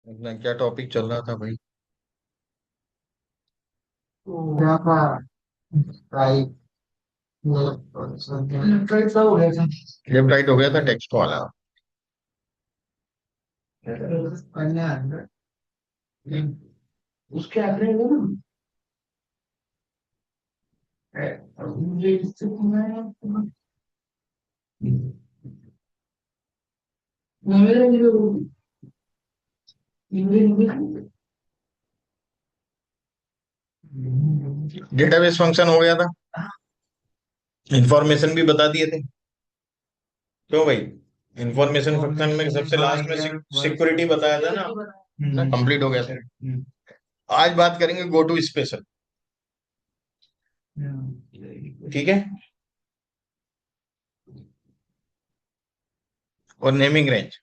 अपना क्या टॉपिक चल रहा था भाई? जावा टाइप टाइप हो गया था। लेफ्ट राइट हो गया था टेक्स्ट वाला। पहले आएगा उसके आगे है ना। मुझे इससे डेटाबेस फंक्शन हो गया था। इंफॉर्मेशन भी बता दिए थे। क्यों भाई? इंफॉर्मेशन फंक्शन में सबसे लास्ट में सिक्योरिटी बताया था ना, कंप्लीट हो गया था। आज बात करेंगे गो टू स्पेशल। ठीक है। और नेमिंग रेंज।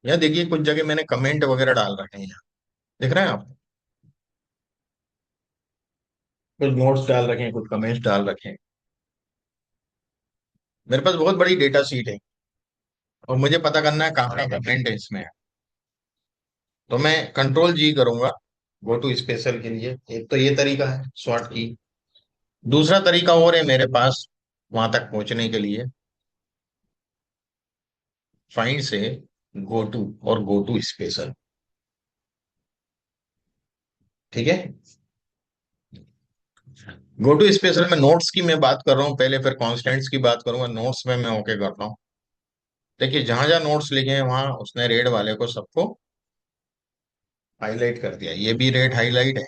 यहाँ देखिए कुछ जगह मैंने कमेंट वगैरह डाल रखे हैं। यहाँ दिख रहा है आप? कुछ नोट्स डाल रखे हैं, कुछ कमेंट्स डाल रखे हैं। मेरे पास बहुत बड़ी डेटा शीट है और मुझे पता करना है कहाँ का कमेंट है इसमें। तो मैं कंट्रोल जी करूंगा गो टू स्पेशल के लिए। एक तो ये तरीका है शॉर्ट की। दूसरा तरीका और है मेरे पास वहां तक पहुंचने के लिए। फाइंड से गो टू और गो टू स्पेशल। ठीक है। गो टू स्पेशल में नोट्स की मैं बात कर रहा हूँ पहले, फिर कॉन्स्टेंट्स की बात करूंगा। नोट्स में मैं ओके करता हूँ। देखिए जहां जहां नोट्स लिखे हैं वहां उसने रेड वाले को सबको हाईलाइट कर दिया। ये भी रेड हाईलाइट है,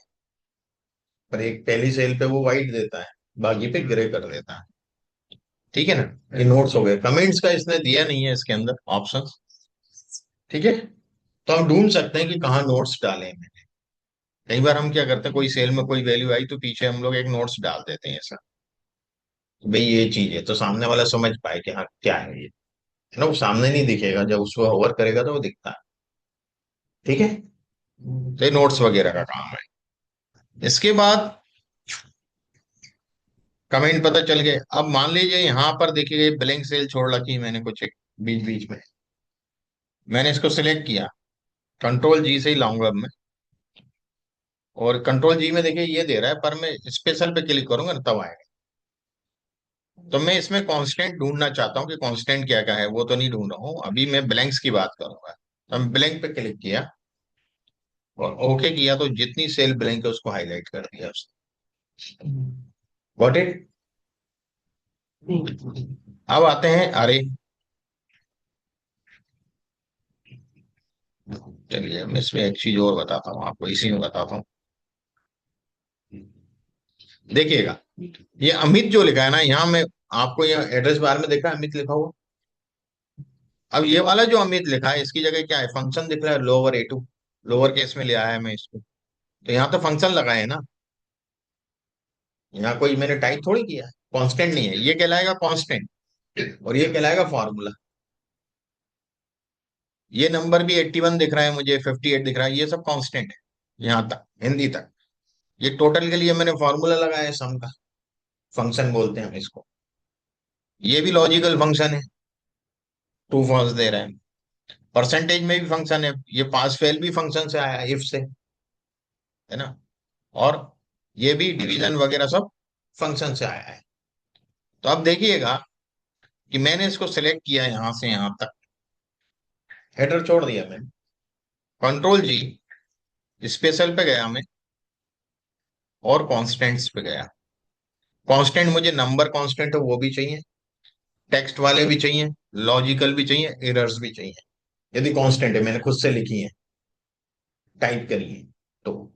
पर एक पहली सेल पे वो व्हाइट देता है, बाकी पे ग्रे कर देता है। ठीक है ना। ये नोट्स हो गए। कमेंट्स का इसने दिया नहीं है इसके अंदर ऑप्शन। ठीक है। तो हम ढूंढ सकते हैं कि कहाँ नोट्स डाले हैं मैंने। कई बार हम क्या करते हैं, कोई सेल में कोई वैल्यू आई तो पीछे हम लोग एक नोट्स डाल देते हैं ऐसा, कि भाई ये चीज है तो सामने वाला समझ पाए कि हाँ क्या है ये। है ना। वो सामने नहीं दिखेगा, जब उसको ओवर करेगा तो वो दिखता है। ठीक है। तो ये नोट्स वगैरह का काम है। इसके बाद कमेंट पता चल गए। अब मान लीजिए यहाँ पर देखिए ब्लैंक सेल छोड़ रखी है मैंने कुछ एक बीच बीच में। मैंने इसको सिलेक्ट किया, कंट्रोल जी से ही लाऊंगा अब मैं। और कंट्रोल जी में देखिए ये दे रहा है, पर मैं स्पेशल पे क्लिक करूंगा ना तब आएगा। तो मैं इसमें कांस्टेंट ढूंढना चाहता हूँ कि कांस्टेंट क्या क्या है, वो तो नहीं ढूंढ रहा हूँ अभी, मैं ब्लैंक्स की बात करूंगा। तो मैं ब्लैंक पे क्लिक किया और ओके किया, तो जितनी सेल ब्लैंक है उसको हाईलाइट कर दिया उसने। Got it. अब आते हैं अरे। चलिए मैं इसमें एक चीज और बताता हूँ आपको, इसी में बताता हूँ। देखिएगा ये अमित जो लिखा है ना यहाँ, में आपको यहाँ एड्रेस बार में देखा है अमित लिखा हुआ। अब ये वाला जो अमित लिखा है इसकी जगह क्या है, फंक्शन दिख रहा है लोअर A2। लोअर केस में ले आया है मैं इसको। तो यहाँ तो फंक्शन लगा है ना। यहाँ कोई मैंने टाइप थोड़ी किया है। कांस्टेंट नहीं है, ये कहलाएगा कांस्टेंट और ये कहलाएगा फॉर्मूला। ये नंबर भी 81 दिख रहा है मुझे, 58 दिख रहा है, ये सब कांस्टेंट है यहाँ तक, हिंदी तक। ये टोटल के लिए मैंने फॉर्मूला लगाया है सम का। फंक्शन बोलते हैं हम इसको। ये भी लॉजिकल फंक्शन है। ट्रू फॉल्स दे रहा है। परसेंटेज में भी फंक्शन है, ये पास फेल भी फंक्शन से आया, इफ से। है ना। और ये भी डिवीजन वगैरह सब फंक्शन से आया है। तो अब देखिएगा कि मैंने इसको सिलेक्ट किया यहां से यहां तक, हेडर छोड़ दिया मैंने। कंट्रोल जी, स्पेशल पे गया मैं और कॉन्स्टेंट्स पे गया। कांस्टेंट मुझे नंबर कांस्टेंट है वो भी चाहिए, टेक्स्ट वाले भी चाहिए, लॉजिकल भी चाहिए, एरर्स भी चाहिए। यदि कांस्टेंट है मैंने खुद से लिखी है, टाइप करी है। तो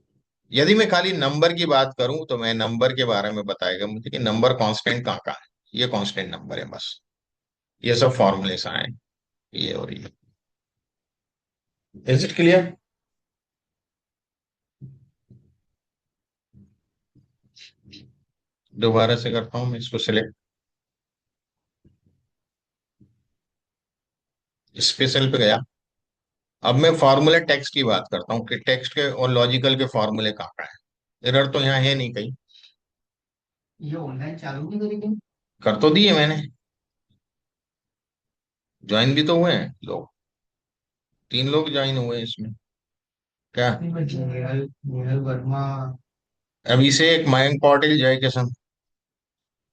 यदि मैं खाली नंबर की बात करूं तो मैं नंबर के बारे में बताएगा मुझे कि नंबर कांस्टेंट कहाँ का है। ये कांस्टेंट नंबर है बस। ये सब फॉर्मूले से आए। ये और ये। Is it clear? दोबारा से करता हूँ मैं इसको सिलेक्ट। स्पेशल पे गया। अब मैं फॉर्मूले टेक्स्ट की बात करता हूँ कि टेक्स्ट के और लॉजिकल के फॉर्मूले कहाँ का है। एरर तो यहाँ है नहीं कहीं। ये ऑनलाइन चालू नहीं करेंगे? कर तो दिए मैंने। ज्वाइन भी तो हुए हैं लोग। 3 लोग ज्वाइन हुए हैं इसमें। क्या? नहीं बच्चे, नेहल नेहल वर्मा। अभी से एक मयंक पाटिल, जय किशन।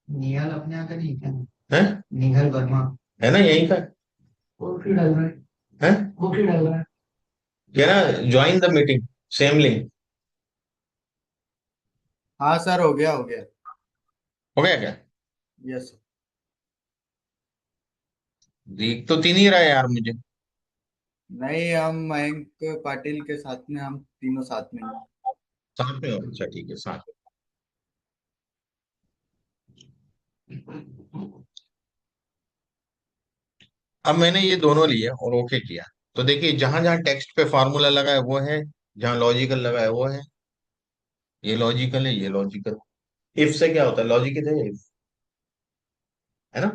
नेहल अपने यहाँ का नहीं क्या? है नेहल वर्मा। है ना यहीं का। वो क्यों डाल रहा है? है वो क्यों डाल रहा है? कह ना, join the meeting, same link. हाँ सर, हो गया हो गया। हो गया क्या? यस। दिख तो 3 ही रहा है यार मुझे। नहीं, हम मयंक पाटिल के साथ में, हम तीनों साथ में हैं। साथ में हो, अच्छा ठीक है, साथ में। अब मैंने ये दोनों लिए और ओके किया। तो देखिए, जहां जहां टेक्स्ट पे फॉर्मूला लगा है वो है, जहां लॉजिकल लगा है वो है। ये लॉजिकल है, ये लॉजिकल। इफ से क्या होता है? लॉजिक है इफ, है ना।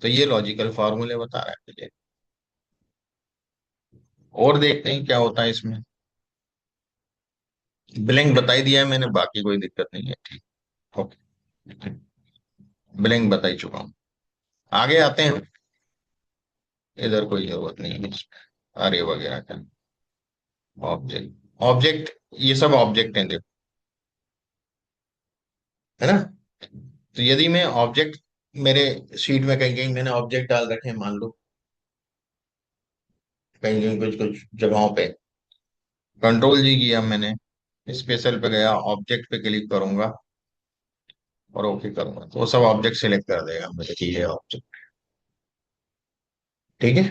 तो ये लॉजिकल फॉर्मूले बता रहा है मुझे। और देखते हैं क्या होता है इसमें। ब्लैंक बता ही दिया है मैंने, बाकी कोई दिक्कत नहीं है, ठीक। ओके, ब्लैंक बता ही चुका हूँ। आगे आते हैं। इधर कोई जरूरत नहीं है इसमें अरे वगैरह का। ऑब्जेक्ट, ऑब्जेक्ट, ये सब ऑब्जेक्ट हैं, देखो, है ना। तो यदि मैं ऑब्जेक्ट, मेरे शीट में कहीं कहीं मैंने ऑब्जेक्ट डाल रखे हैं, मान लो कहीं कहीं कुछ कुछ जगहों पे। कंट्रोल जी किया मैंने, स्पेशल पे गया, ऑब्जेक्ट पे क्लिक करूंगा और ओके करूंगा, तो वो सब ऑब्जेक्ट सिलेक्ट कर देगा मुझे कि ये ऑब्जेक्ट। ठीक है।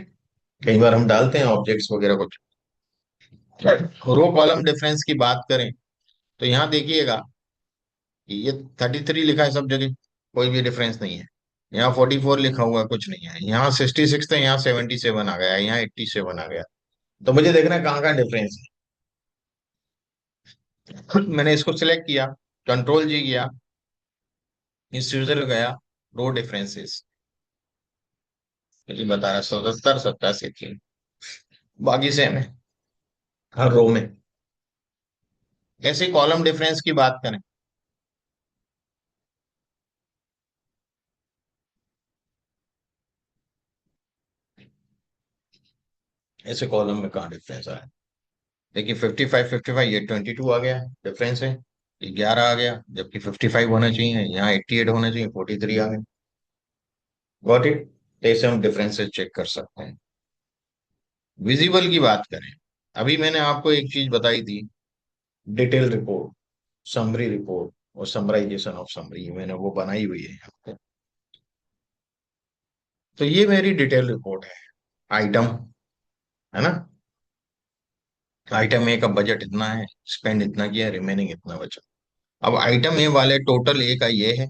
कई बार हम डालते हैं ऑब्जेक्ट्स वगैरह कुछ। रो कॉलम डिफरेंस की बात करें तो यहाँ देखिएगा कि ये 33 लिखा है सब जगह, कोई भी डिफरेंस नहीं है। यहाँ 44 लिखा हुआ है, कुछ नहीं है। यहाँ 66 था, यहाँ 77 आ गया, यहाँ 87 आ गया। तो मुझे देखना है कहाँ कहाँ डिफरेंस है। मैंने इसको सिलेक्ट किया, कंट्रोल जी किया, इस यूजर गया, रो डिफरेंसेस, मुझे बता रहा 77 87 थी, बाकी सेम है हर रो में। ऐसे कॉलम डिफरेंस की बात करें, ऐसे कॉलम में कहाँ डिफरेंस आया? देखिए 55 55, ये 22 आ गया, डिफरेंस है। ये 11 आ गया, जबकि 55 होना चाहिए, यहाँ 88 होना चाहिए, 43 आ गया। Got it. तो ऐसे हम डिफरेंसेस चेक कर सकते हैं। विजिबल की बात करें, अभी मैंने आपको एक चीज बताई थी, डिटेल रिपोर्ट, समरी रिपोर्ट और समराइजेशन ऑफ समरी, मैंने वो बनाई हुई है यहाँ पे। तो ये मेरी डिटेल रिपोर्ट है। आइटम, है ना। आइटम ए का बजट इतना है, स्पेंड इतना किया, रिमेनिंग इतना बचा। अब आइटम ए वाले टोटल ए का ये है,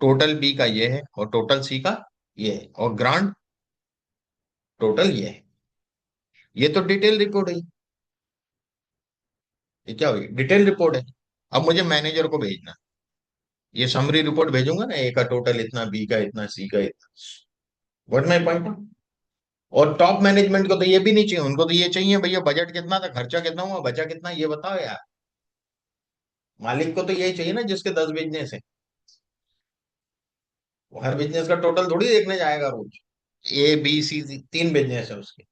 टोटल बी का ये है, और टोटल सी का ये है, और ग्रांड टोटल ये है। ये तो डिटेल रिपोर्ट है। ये क्या हुई? डिटेल रिपोर्ट है। अब मुझे मैनेजर को भेजना, ये समरी रिपोर्ट भेजूंगा ना, ए का टोटल इतना, बी का इतना, सी का इतना। What my point. और टॉप मैनेजमेंट को तो ये भी नहीं चाहिए, उनको तो ये चाहिए भैया बजट कितना था, खर्चा कितना हुआ, बचा कितना, ये बताओ यार। मालिक को तो यही चाहिए ना, जिसके 10 बिजनेस है। वो हर बिजनेस का टोटल थोड़ी देखने जाएगा रोज। ए बी सी, 3 बिजनेस है उसके।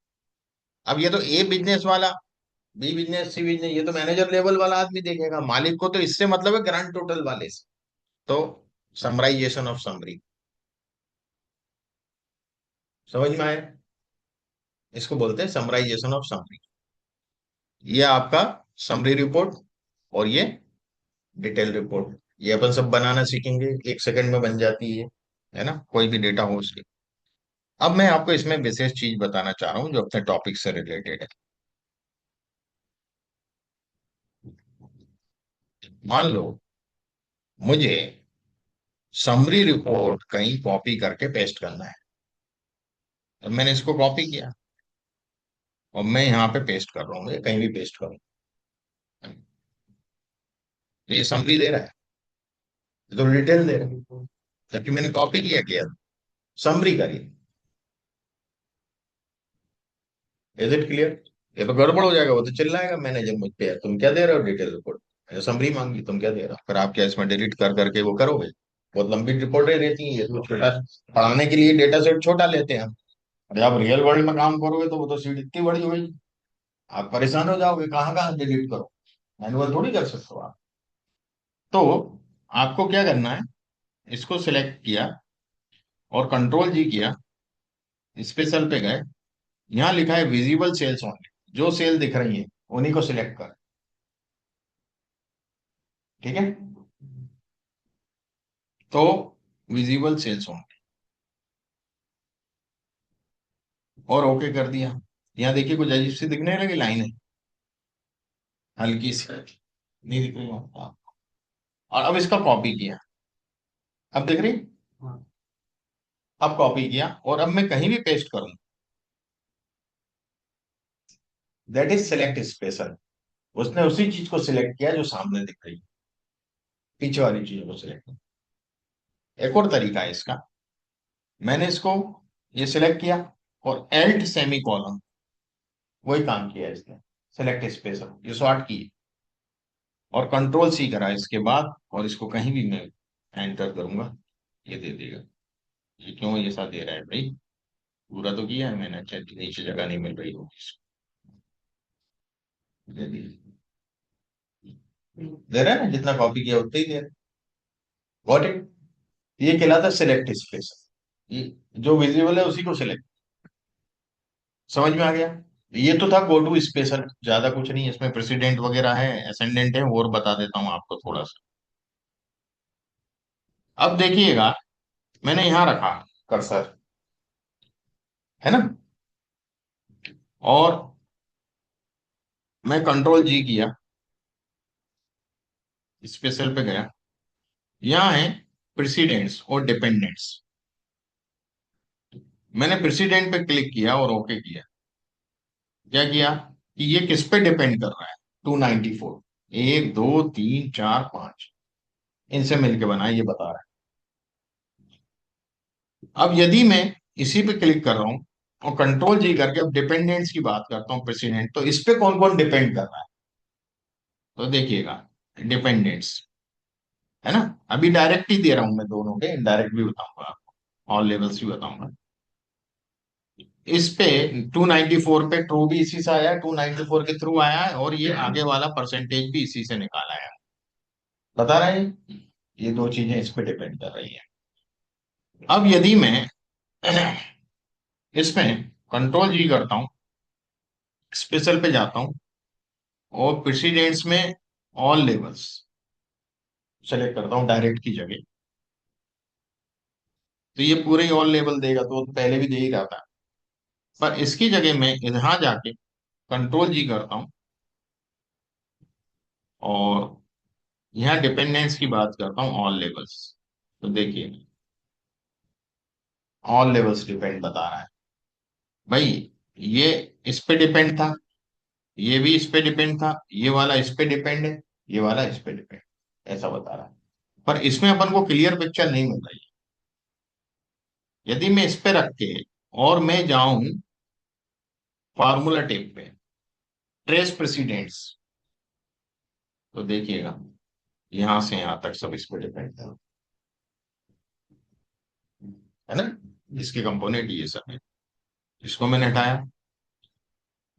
अब ये तो ए बिजनेस वाला, बी बिजनेस, सी बिजनेस, ये तो मैनेजर लेवल वाला आदमी देखेगा, मालिक को तो इससे मतलब है ग्रांड टोटल वाले से। तो समराइजेशन ऑफ समरी, समझ में आया? इसको बोलते हैं समराइजेशन ऑफ समरी। ये आपका समरी रिपोर्ट, और ये डिटेल रिपोर्ट। ये अपन सब बनाना सीखेंगे, 1 सेकंड में बन जाती है ना, कोई भी डेटा हो उसकी। अब मैं आपको इसमें विशेष चीज बताना चाह रहा हूँ जो अपने टॉपिक से रिलेटेड है। मान लो मुझे समरी रिपोर्ट कहीं कॉपी करके पेस्ट करना है। तो मैंने इसको कॉपी किया और मैं यहाँ पे पेस्ट कर रहा हूँ, या कहीं भी पेस्ट करूँ। तो ये समरी दे रहा है, ये तो डिटेल दे रहा है, जबकि मैंने कॉपी किया समरी करिए। Is it clear? ये तो गड़बड़ हो जाएगा, वो तो चिल्लाएगा मैनेजर मुझ पे, तुम क्या दे रहे हो डिटेल रिपोर्ट, समरी मांगी तुम क्या दे रहे हो, फिर आप क्या इसमें डिलीट कर करके वो करोगे? बहुत लंबी रिपोर्टें रहती हैं, ये तो छोटा पढ़ाने के लिए डेटा सेट छोटा लेते हैं। अरे आप रियल वर्ल्ड में काम करोगे तो वो तो सीट इतनी बड़ी होगी, आप परेशान हो जाओगे, कहाँ कहाँ डिलीट करो, मैनुअल थोड़ी कर सकते हो आप। तो आपको क्या करना है, इसको सिलेक्ट किया और कंट्रोल जी किया, स्पेशल पे गए, यहाँ लिखा है विजिबल सेल्स ओनली, जो सेल दिख रही है उन्हीं को सिलेक्ट कर। ठीक है, तो विजिबल सेल्स ओनली और ओके कर दिया। यहाँ देखिए कुछ अजीब सी दिखने लगी लाइन है, हल्की सी नहीं दिख रही है। और अब इसका कॉपी किया, अब दिख रही, हाँ। अब कॉपी किया और अब मैं कहीं भी पेस्ट करूं, दैट इज सिलेक्ट स्पेशल। उसने उसी चीज को सिलेक्ट किया जो सामने दिख रही है, पीछे वाली चीज को सिलेक्ट। एक और तरीका है इसका, मैंने इसको ये सिलेक्ट किया और एल्ट सेमी कॉलम, वही काम किया इसने, सिलेक्ट स्पेशल ये शॉर्ट की और कंट्रोल सी करा इसके बाद, और इसको कहीं भी मैं एंटर करूंगा ये दे देगा। ये क्यों ये साथ दे रहा है भाई, पूरा तो किया है मैंने, अच्छा नीचे जगह नहीं मिल रही होगी इसको, दे दी। दे रहा है ना, जितना कॉपी किया उतना ही दे रहा है। Got it? ये कहलाता है सिलेक्ट स्पेशल, ये जो विजिबल है उसी को सिलेक्ट। समझ में आ गया? ये तो था गो टू स्पेशल, ज्यादा कुछ नहीं इसमें, प्रेसिडेंट वगैरह है, असेंडेंट है, और बता देता हूँ आपको थोड़ा सा। अब देखिएगा, मैंने यहां रखा कर्सर, है ना, और मैं कंट्रोल जी किया, स्पेशल पे गया, यहाँ है प्रेसिडेंट्स और डिपेंडेंट्स। मैंने प्रेसिडेंट पे क्लिक किया और ओके किया। क्या किया कि ये किस पे डिपेंड कर रहा है, 294, 1 2 3 4 5 इनसे मिलके बना है, ये बता रहा है। अब यदि मैं इसी पे क्लिक कर रहा हूं और कंट्रोल जी करके अब डिपेंडेंट्स की बात करता हूँ, प्रेसिडेंट, तो इस पे कौन कौन डिपेंड कर रहा है, तो देखिएगा डिपेंडेंट्स, है ना। अभी डायरेक्ट ही दे रहा हूं मैं दोनों के, इनडायरेक्ट भी बताऊंगा आपको, ऑल लेवल्स भी बताऊंगा। इस पे 294 पे ट्रू भी इसी से आया है, 294 के थ्रू आया है, और ये आगे वाला परसेंटेज भी इसी से निकाला है, बता रहे हैं। ये दो चीजें इस पे डिपेंड कर रही है। अब यदि मैं इसमें कंट्रोल जी करता हूं, स्पेशल पे जाता हूं और प्रेसिडेंट्स में ऑल लेवल्स सेलेक्ट करता हूं डायरेक्ट की जगह, तो ये पूरे ही ऑल लेवल देगा, तो पहले भी दे ही रहा था। पर इसकी जगह मैं यहां जाके कंट्रोल जी करता हूं और यहाँ डिपेंडेंस की बात करता हूँ, ऑल लेवल्स, तो देखिए ऑल लेवल्स डिपेंड बता रहा है भाई। ये इस पे डिपेंड था, ये भी इस पे डिपेंड था, ये वाला इस पे डिपेंड है, ये वाला इस पे डिपेंड, ऐसा बता रहा है। पर इसमें अपन को क्लियर पिक्चर नहीं मिल रही है। यदि मैं इस पे रख के और मैं जाऊं फार्मूला टेप पे, ट्रेस प्रेसिडेंट्स, तो देखिएगा यहां से यहां तक सब इस पे डिपेंड है ना, इसके कंपोनेंट ये सब है। इसको मैंने हटाया,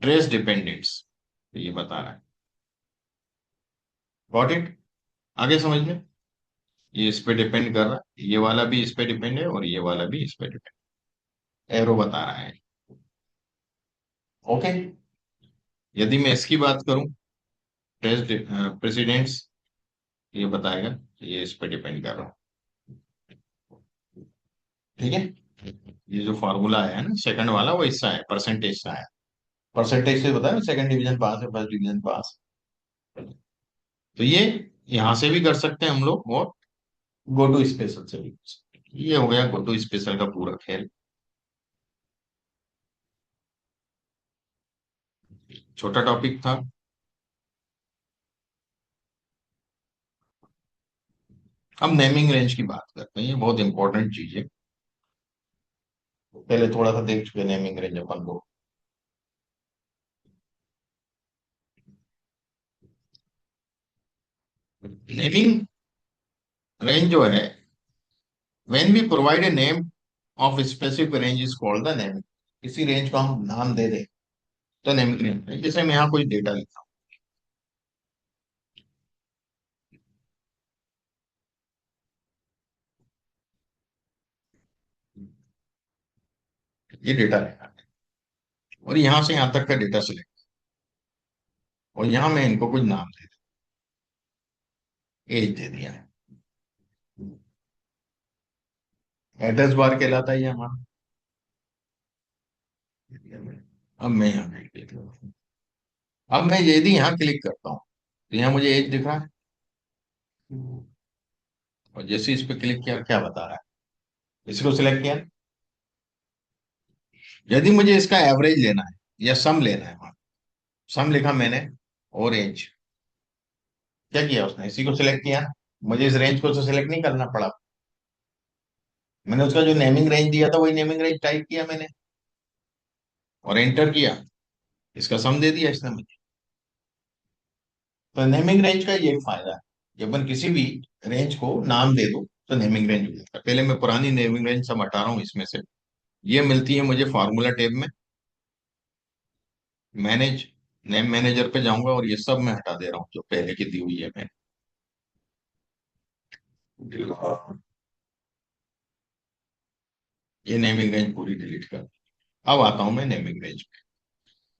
ट्रेस डिपेंडेंट्स, तो ये बता रहा है। Got it? आगे समझ में, ये इस पे डिपेंड कर रहा है, ये वाला भी इस पे डिपेंड है और ये वाला भी इस पे डिपेंड, एरो बता रहा है। ओके, यदि मैं इसकी बात करूं, टेस्ट प्रेसिडेंट्स, ये बताएगा ये इस पे डिपेंड कर रहा है। ठीक है, ये जो फॉर्मूला है ना सेकंड वाला, वो इसका है, परसेंटेज का है। परसेंटेज से बताया सेकंड डिवीजन पास है, फर्स्ट डिवीजन पास, तो ये यहां से भी कर सकते हैं हम लोग, और गो टू स्पेशल से भी कर सकते हैं। ये हो गया गो टू स्पेशल का पूरा खेल, छोटा टॉपिक था। अब नेमिंग रेंज की बात करते हैं, ये बहुत इंपॉर्टेंट चीज है। पहले थोड़ा सा देख चुके नेमिंग रेंज अपन लोग। नेमिंग रेंज जो है, when we provide a name of specific range is called the naming. किसी रेंज को हम नाम दे दे तो नेमिंग रेंज है। जैसे मैं यहाँ कोई डेटा लिखा हूँ, ये डेटा लेना है और यहाँ से यहाँ तक का डेटा सिलेक्ट, और यहाँ मैं इनको कुछ नाम दे दिया, एज दे दिया है। एड्रेस बार कहलाता है ये हमारा। अब मैं यहाँ क्लिक करता हूँ। अब मैं यदि यहाँ क्लिक करता हूँ तो यहाँ मुझे एज दिख रहा है, और जैसे इस पे क्लिक किया क्या बता रहा है, इसको सिलेक्ट किया। यदि मुझे इसका एवरेज लेना है या सम लेना है, सम लिखा मैंने, और एज, क्या किया उसने, इसी को सिलेक्ट किया। मुझे इस रेंज को तो सिलेक्ट नहीं करना पड़ा, मैंने उसका जो नेमिंग रेंज दिया था वही नेमिंग रेंज टाइप किया मैंने, और एंटर किया, इसका सम दे दिया इसने मुझे। तो नेमिंग रेंज का ये एक फायदा है, जब अपन किसी भी रेंज को नाम दे दो तो नेमिंग रेंज हो जाता है। पहले मैं पुरानी नेमिंग रेंज सब हटा रहा हूँ इसमें से। ये मिलती है मुझे फार्मूला टैब में, मैनेज, नेम मैनेजर पे जाऊंगा और ये सब मैं हटा दे रहा हूँ जो पहले की दी हुई है मैंने। ये नेमिंग रेंज पूरी डिलीट कर। अब आता हूं मैं नेमिंग रेंज पे।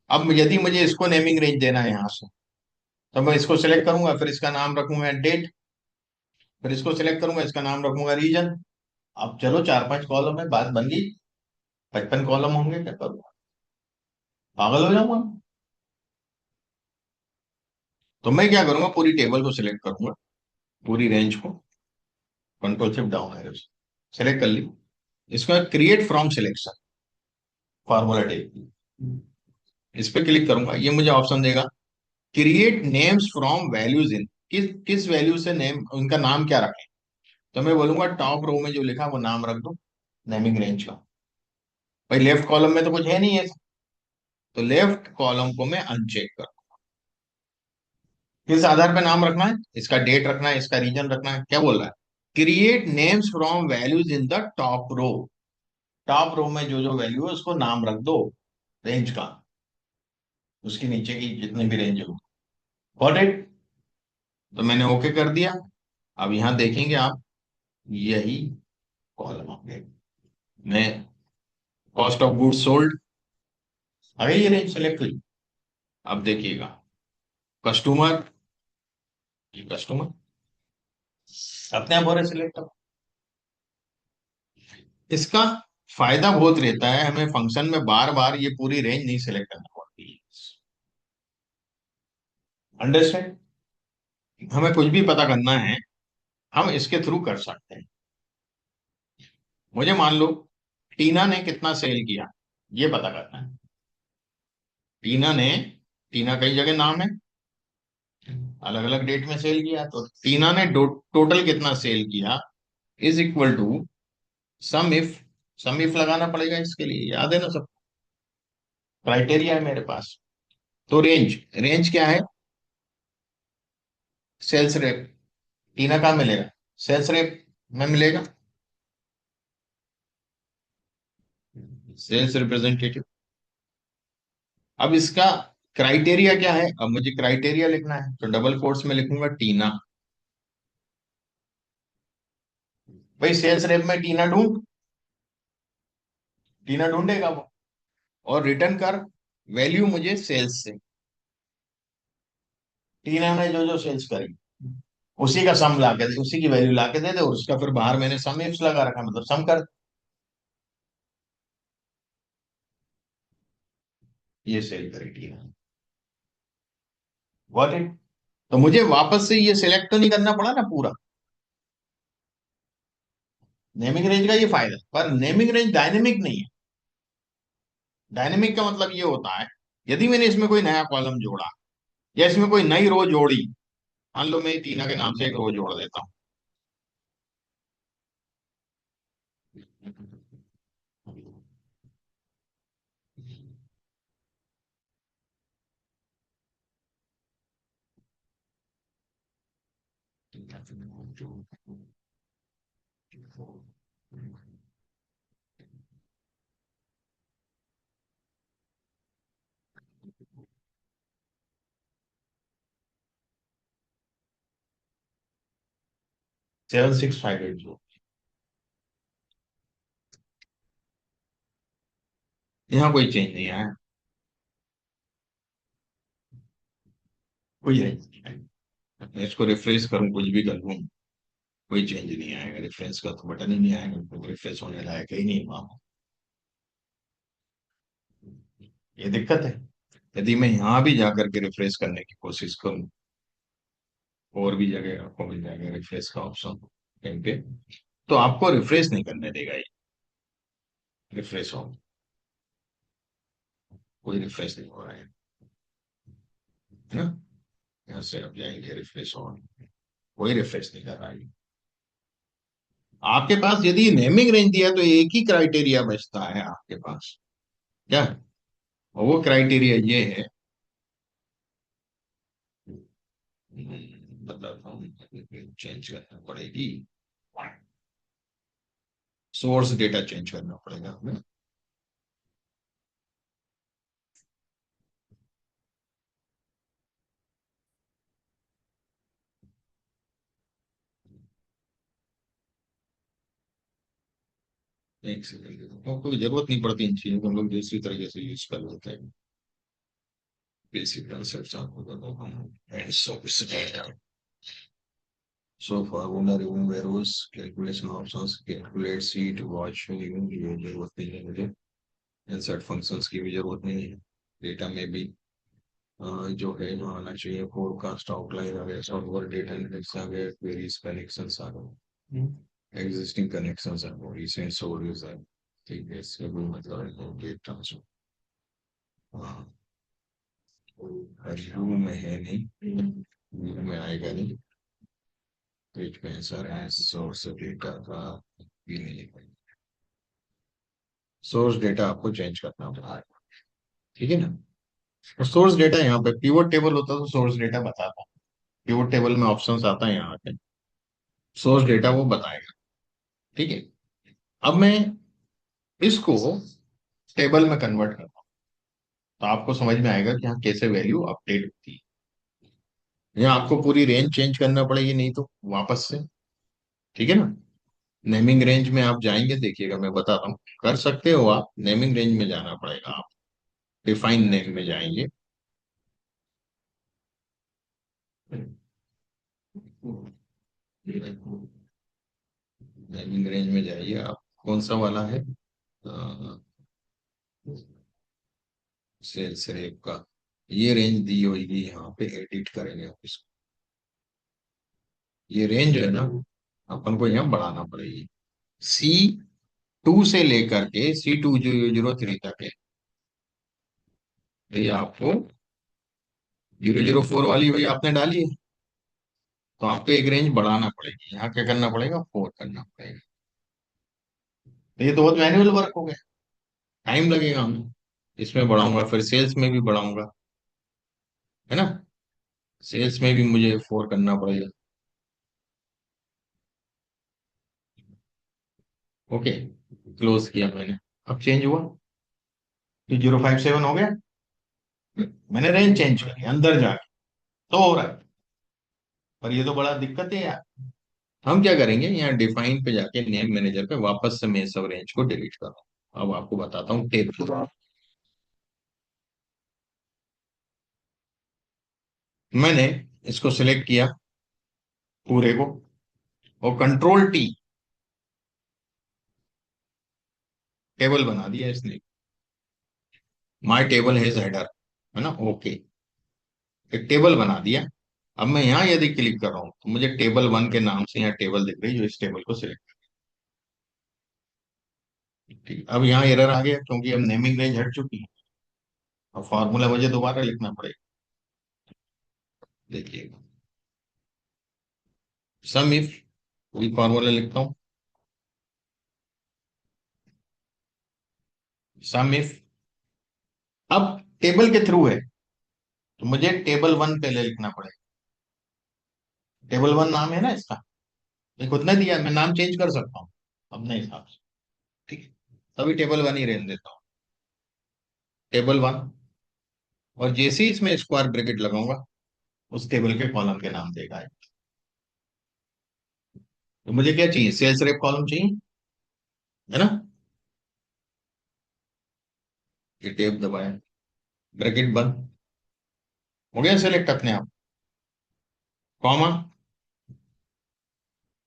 अब यदि मुझे इसको नेमिंग रेंज देना है यहाँ से, तो मैं इसको सिलेक्ट करूंगा, फिर इसका नाम रखूंगा डेट, फिर इसको सिलेक्ट करूंगा, इसका नाम रखूंगा रीजन। अब चलो 4-5 कॉलम है, बात बन गई। 55 कॉलम होंगे, क्या करूंगा, पागल हो जाऊंगा। तो मैं क्या करूंगा, पूरी टेबल को सिलेक्ट करूंगा, पूरी रेंज को, control shift down arrow select कर ली। इसको create from selection, formula table, इस पे क्लिक करूंगा, ये मुझे ऑप्शन देगा क्रिएट नेम्स फ्रॉम वैल्यूज इन, किस किस वैल्यू से नेम, उनका नाम क्या रखें। तो मैं बोलूंगा टॉप रो में जो लिखा वो नाम रख दो नेमिंग रेंज का। भाई लेफ्ट कॉलम में तो कुछ है नहीं है, तो लेफ्ट कॉलम को मैं अनचेक कर, किस आधार पे नाम रखना है, इसका डेट रखना है, इसका रीजन रखना है, क्या बोल रहा है, create names from values in the top row. Top row में जो जो वैल्यू है उसको नाम रख दो रेंज का, उसके नीचे की जितनी भी रेंज हो। Got it. तो मैंने ओके कर दिया। अब यहां देखेंगे आप, यही कॉलम होंगे, मैं कॉस्ट ऑफ गुड्स सोल्ड, अगर ये रेंज सेलेक्ट हुई। अब देखिएगा कस्टमर, ये कस्टमर अपने आप हो रहे सिलेक्ट। इसका फायदा बहुत रहता है, हमें फंक्शन में बार बार ये पूरी रेंज नहीं सिलेक्ट करना पड़ती है। अंडरस्टैंड। हमें कुछ भी पता करना है हम इसके थ्रू कर सकते हैं। मुझे मान लो टीना ने कितना सेल किया, ये पता करना है। टीना ने, टीना कई जगह नाम है, अलग अलग डेट में सेल किया, तो टीना ने टोटल कितना सेल किया is equal to sum if, sum if लगाना पड़ेगा इसके लिए, याद है ना सब, क्राइटेरिया है मेरे पास। तो रेंज, रेंज क्या है, सेल्स रेप। टीना कहाँ मिलेगा, सेल्स रेप में मिलेगा, सेल्स रिप्रेजेंटेटिव। अब इसका क्राइटेरिया क्या है, अब मुझे क्राइटेरिया लिखना है तो डबल कोट्स में लिखूंगा टीना। भाई सेल्स रेप में टीना ढूंढ, टीना ढूंढेगा वो, और रिटर्न कर वैल्यू मुझे सेल्स से, टीना ने जो जो सेल्स करी उसी का सम ला के दे, उसी की वैल्यू ला के दे दे, और उसका फिर बाहर मैंने सम इफ्स लगा रखा, मतलब सम कर। ये सेल करी टीना, गॉट इट। तो मुझे वापस से ये सिलेक्ट तो नहीं करना पड़ा ना पूरा। नेमिंग रेंज का ये फायदा, पर नेमिंग रेंज डायनेमिक नहीं है। डायनेमिक का मतलब ये होता है, यदि मैंने इसमें कोई नया कॉलम जोड़ा या इसमें कोई नई रो जोड़ी, मान लो मैं टीना के नाम से एक रो जोड़ देता हूँ, 7658 यहाँ कोई चेंज नहीं आया, कोई नहीं। मैं इसको रिफ्रेश करूँ, कुछ भी कर लूँ, कोई चेंज नहीं आएगा। रिफ्रेश का तो बटन ही नहीं आएगा, तो रिफ्रेश होने लायक ही नहीं वहां। ये दिक्कत है। यदि मैं यहाँ भी जाकर के रिफ्रेश करने की कोशिश करूँ, और भी जगह आपको मिल जाएगा रिफ्रेश का ऑप्शन कहीं पे, तो आपको रिफ्रेश नहीं करने देगा ये। रिफ्रेश हो, कोई रिफ्रेश नहीं हो रहा है ना। यहाँ से आप जाएंगे रिफ्रेश हो, कोई रिफ्रेश नहीं कर रहा है। आपके पास यदि नेमिंग रेंज दिया तो एक ही क्राइटेरिया बचता है आपके पास, क्या? और वो क्राइटेरिया ये है, बताता हूँ, चेंज करना पड़ेगी। सोर्स डेटा चेंज करना पड़ेगा हमें। एक सेकंड, कोई जरूरत नहीं पड़ती इन चीजों को, हम लोग दूसरी तरीके से यूज कर लेते हैं। बेसिक कंसेप्ट आपको बताता हूँ। And source data, so formula remove arrows, calculation options, calculate seat, watch ये जरूरत नहीं है मुझे। इंसर्ट फंक्शंस की भी जरूरत नहीं है। डेटा में भी जो है जो आना चाहिए, फोरकास्ट आउटलाइन आ गया, सॉफ्टवेयर डेटा इंडेक्स आ गया, क्वेरीज कनेक्शंस आ गए, एग्जिस्टिंग कनेक्शंस आ गए, रिसेंट स्टोरेज है। ठीक है, इसका कोई मतलब है डेट ट्रांसफर। हाँ, व्यू में है नहीं, व्यू में आएगा नहीं। पेज पे सर है सोर्स डेटा का भी नहीं है। सोर्स डेटा आपको चेंज करना पड़ेगा, ठीक है ना। और सोर्स डेटा यहाँ पे पिवट टेबल होता तो सोर्स डेटा बताता, पिवट टेबल में ऑप्शंस आता है यहाँ पे, सोर्स डेटा वो बताएगा। ठीक है, अब मैं इसको टेबल में कन्वर्ट करता हूँ, तो आपको समझ में आएगा कि यहाँ कैसे वैल्यू अपडेट होती है। यहाँ आपको पूरी रेंज चेंज करना पड़ेगी, नहीं तो वापस से, ठीक है ना। नेमिंग रेंज में आप जाएंगे, देखिएगा मैं बताता हूँ, कर सकते हो आप। नेमिंग रेंज में जाना पड़ेगा, आप डिफाइन नेम में जाएंगे। नेमिंग रेंज में जाइए आप, कौन सा वाला है, सेल्स रेप का, ये रेंज दी होगी यहाँ पे, एडिट करेंगे आप इसको। ये रेंज है ना, अपन को यहाँ बढ़ाना पड़ेगी। C2 से लेकर के C2003 तक है। ये आपको 004 वाली हुई आपने डाली है, तो आपको एक रेंज बढ़ाना पड़ेगी। यहाँ क्या करना पड़ेगा, 4 करना पड़ेगा। तो ये तो बहुत मैनुअल वर्क हो गया, टाइम लगेगा हमें। इसमें बढ़ाऊंगा, फिर सेल्स में भी बढ़ाऊंगा, है ना। सेल्स में भी मुझे 4 करना पड़ेगा। ओके, क्लोज किया मैंने, अब चेंज हुआ, 2057 हो गया। मैंने रेंज चेंज करी अंदर जाके, तो हो रहा है। पर ये तो बड़ा दिक्कत है यार। हम क्या करेंगे, यहाँ डिफाइन पे जाके नेम मैनेजर पे वापस से मैं सब रेंज को डिलीट कर रहा हूँ। अब आपको बताता हूँ टेबल। मैंने इसको सिलेक्ट किया पूरे को, और कंट्रोल T, टेबल बना दिया इसने। माय टेबल हैज हेडर, है ना, ओके, एक टेबल बना दिया। अब मैं यहाँ यदि क्लिक कर रहा हूँ, तो मुझे टेबल 1 के नाम से यहाँ टेबल दिख रही है, जो इस टेबल को सिलेक्ट। ठीक, अब यहाँ एरर आ गया क्योंकि अब नेमिंग रेंज हट चुकी है। अब फॉर्मूला मुझे दोबारा लिखना पड़ेगा। देखिए, सम इफ, वही फॉर्मूला लिखता हूँ, सम इफ, अब टेबल के थ्रू है तो मुझे टेबल वन पहले लिखना पड़ेगा। टेबल वन नाम है ना इसका, ये खुद ने दिया है, मैं नाम चेंज कर सकता हूँ अपने हिसाब से। ठीक है, तभी टेबल वन ही रहने देता हूँ, टेबल वन। और जैसे ही इसमें स्क्वायर ब्रैकेट लगाऊंगा उस टेबल के कॉलम के नाम देगा ये। तो मुझे क्या चाहिए, सेल्स रेप कॉलम चाहिए, है ना। ये टेप दबाया, ब्रैकेट बंद, हो गया सेलेक्ट अपने आप, कॉमा,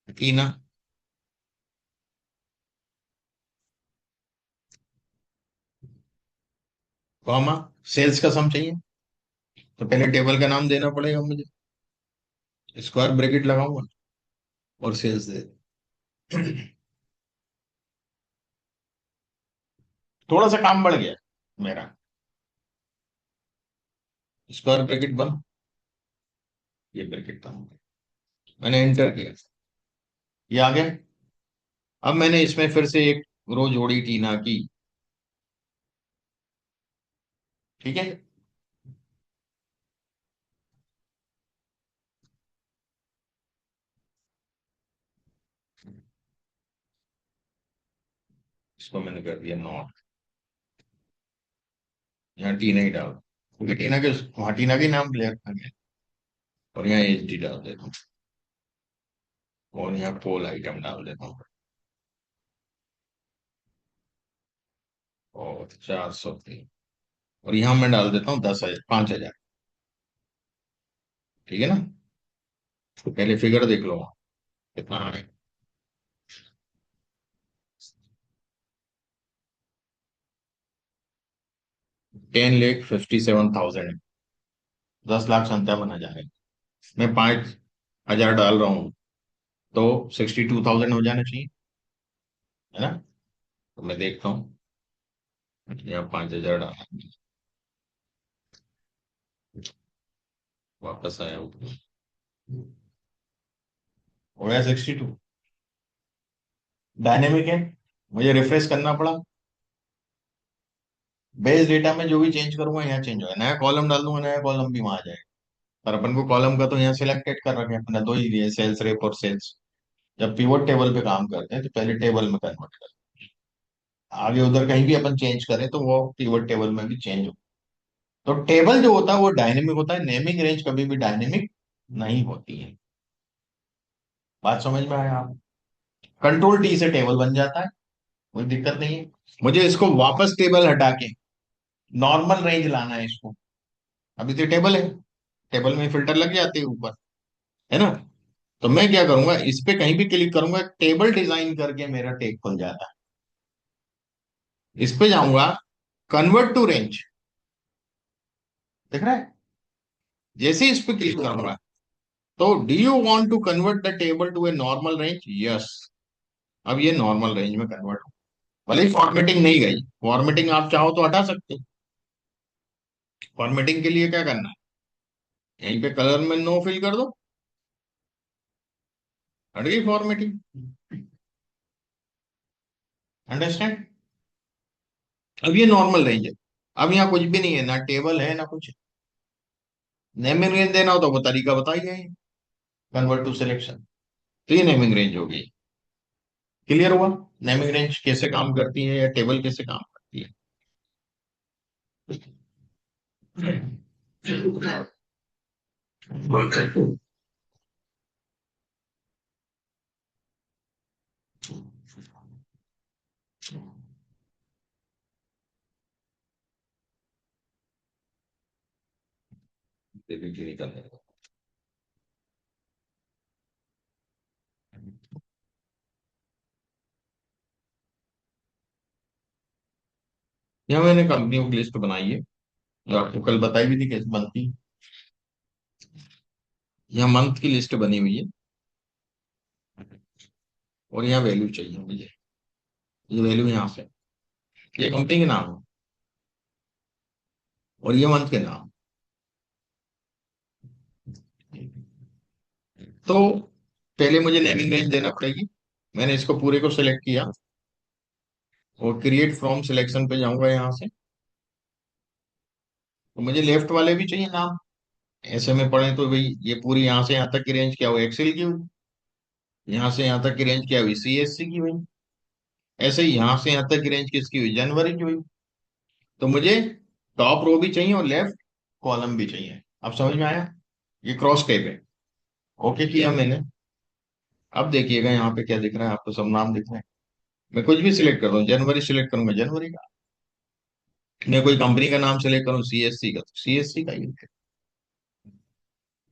टीना, कॉमा, सेल्स का सम चाहिए तो पहले टेबल का नाम देना पड़ेगा मुझे, स्क्वायर ब्रैकेट लगाऊंगा और सेल्स दे। थोड़ा सा काम बढ़ गया मेरा, स्क्वायर ब्रैकेट बंद, ये ब्रैकेट बंद, मैंने एंटर किया, ये आ गया। अब मैंने इसमें फिर से एक रो जोड़ी टीना की, ठीक है। इसको मैंने कर दिया नॉट, यहाँ टीना ही डाल, क्योंकि टीना के, वहाँ टीना के नाम क्लियर कर गया, और यहाँ एच डी डाल देता हूँ, और यहाँ पोल आइटम डाल देता हूँ, और 403, और यहाँ मैं डाल देता हूँ 10,000, 5,000, ठीक है ना। तो पहले फिगर देख लो कितना है, 10,57,000, 10,57,000 आ जाएगा। मैं 5,000 डाल रहा हूँ तो 62,000 हो जाना चाहिए, है ना। तो मैं देखता हूँ, यहाँ 5,000 डाला, वापस आया ऊपर, हो गया 62। डायनेमिक है, मुझे रिफ्रेश करना पड़ा, बेस डेटा में जो भी चेंज करूंगा यहाँ चेंज होगा, नया कॉलम डाल दूंगा नया कॉलम भी वहां आ जाएगा। पर अपन को कॉलम का तो यहाँ सिलेक्टेड कर रखे हैं अपना, दो ही दिए, सेल्स रेप और सेल्स। जब पिवोट टेबल पे काम करते हैं तो पहले टेबल में कन्वर्ट करते हैं, आगे उधर कहीं भी अपन चेंज करें तो वो पिवोट टेबल में भी चेंज हो। तो टेबल जो होता है वो डायनेमिक होता है, नेमिंग रेंज कभी भी डायनेमिक नहीं होती है। बात समझ में आया आप, कंट्रोल टी से टेबल बन जाता है, कोई दिक्कत नहीं है। मुझे इसको वापस टेबल हटा के नॉर्मल रेंज लाना है इसको, अभी तो टेबल है, टेबल में फिल्टर लग जाते हैं ऊपर, है ना। तो मैं क्या करूंगा, इस पे कहीं भी क्लिक करूंगा, टेबल डिजाइन करके मेरा टेक खुल जाता है। इस पे जाऊंगा, कन्वर्ट टू रेंज, दिख रहा है। जैसे ही इस पे क्लिक करूंगा तो do you want to convert the table to a normal range, yes. अब ये नॉर्मल रेंज में कन्वर्ट हो, भले ही फॉर्मेटिंग नहीं गई, फॉर्मेटिंग आप चाहो तो हटा सकते हो। फॉर्मेटिंग के लिए क्या करना है, यहीं पे कलर में नो फिल कर दो, हट गई फॉर्मेटिंग। अंडरस्टैंड। अब ये नॉर्मल रेंज है, अब यहाँ कुछ भी नहीं है, ना टेबल है ना कुछ। नेमिंग रेंज देना हो तो वो तरीका बताइए, कन्वर्ट टू सिलेक्शन, तो ये नेमिंग रेंज होगी। क्लियर हुआ, नेमिंग रेंज कैसे काम करती है या टेबल कैसे काम करती है। यहाँ मैंने कंपनियों की लिस्ट बनाई है, जो आपको कल बताई भी थी कैसे बनती है। यहाँ मंथ की लिस्ट बनी हुई है, और यहाँ वैल्यू चाहिए मुझे, ये वैल्यू यहाँ पे, ये कंपनी के नाम है और ये मंथ के नाम। तो पहले मुझे नेमिंग रेंज देना पड़ेगी, मैंने इसको पूरे को सिलेक्ट किया, और क्रिएट फ्रॉम सिलेक्शन पे जाऊंगा यहाँ से, तो मुझे लेफ्ट वाले भी चाहिए नाम। ऐसे में पढ़े तो भाई ये पूरी यहाँ से यहाँ तक की रेंज क्या हुई, एक्सेल की हुई। यहाँ से यहाँ तक की रेंज क्या हुई, सीएससी की हुई। ऐसे ही यहाँ से यहाँ तक की रेंज किसकी हुई, जनवरी की हुई। तो मुझे टॉप रो भी चाहिए और लेफ्ट कॉलम भी चाहिए। अब समझ में आया, ये क्रॉस टेप है। ओके किया मैंने। अब देखिएगा यहाँ पे क्या दिख रहा है आपको, सब नाम दिख रहे हैं। मैं कुछ भी सिलेक्ट कर दूं, जनवरी सिलेक्ट करूंगा जनवरी का, मैं कोई कंपनी का नाम सिलेक्ट करूं सीएससी का, तो सीएससी का ही है।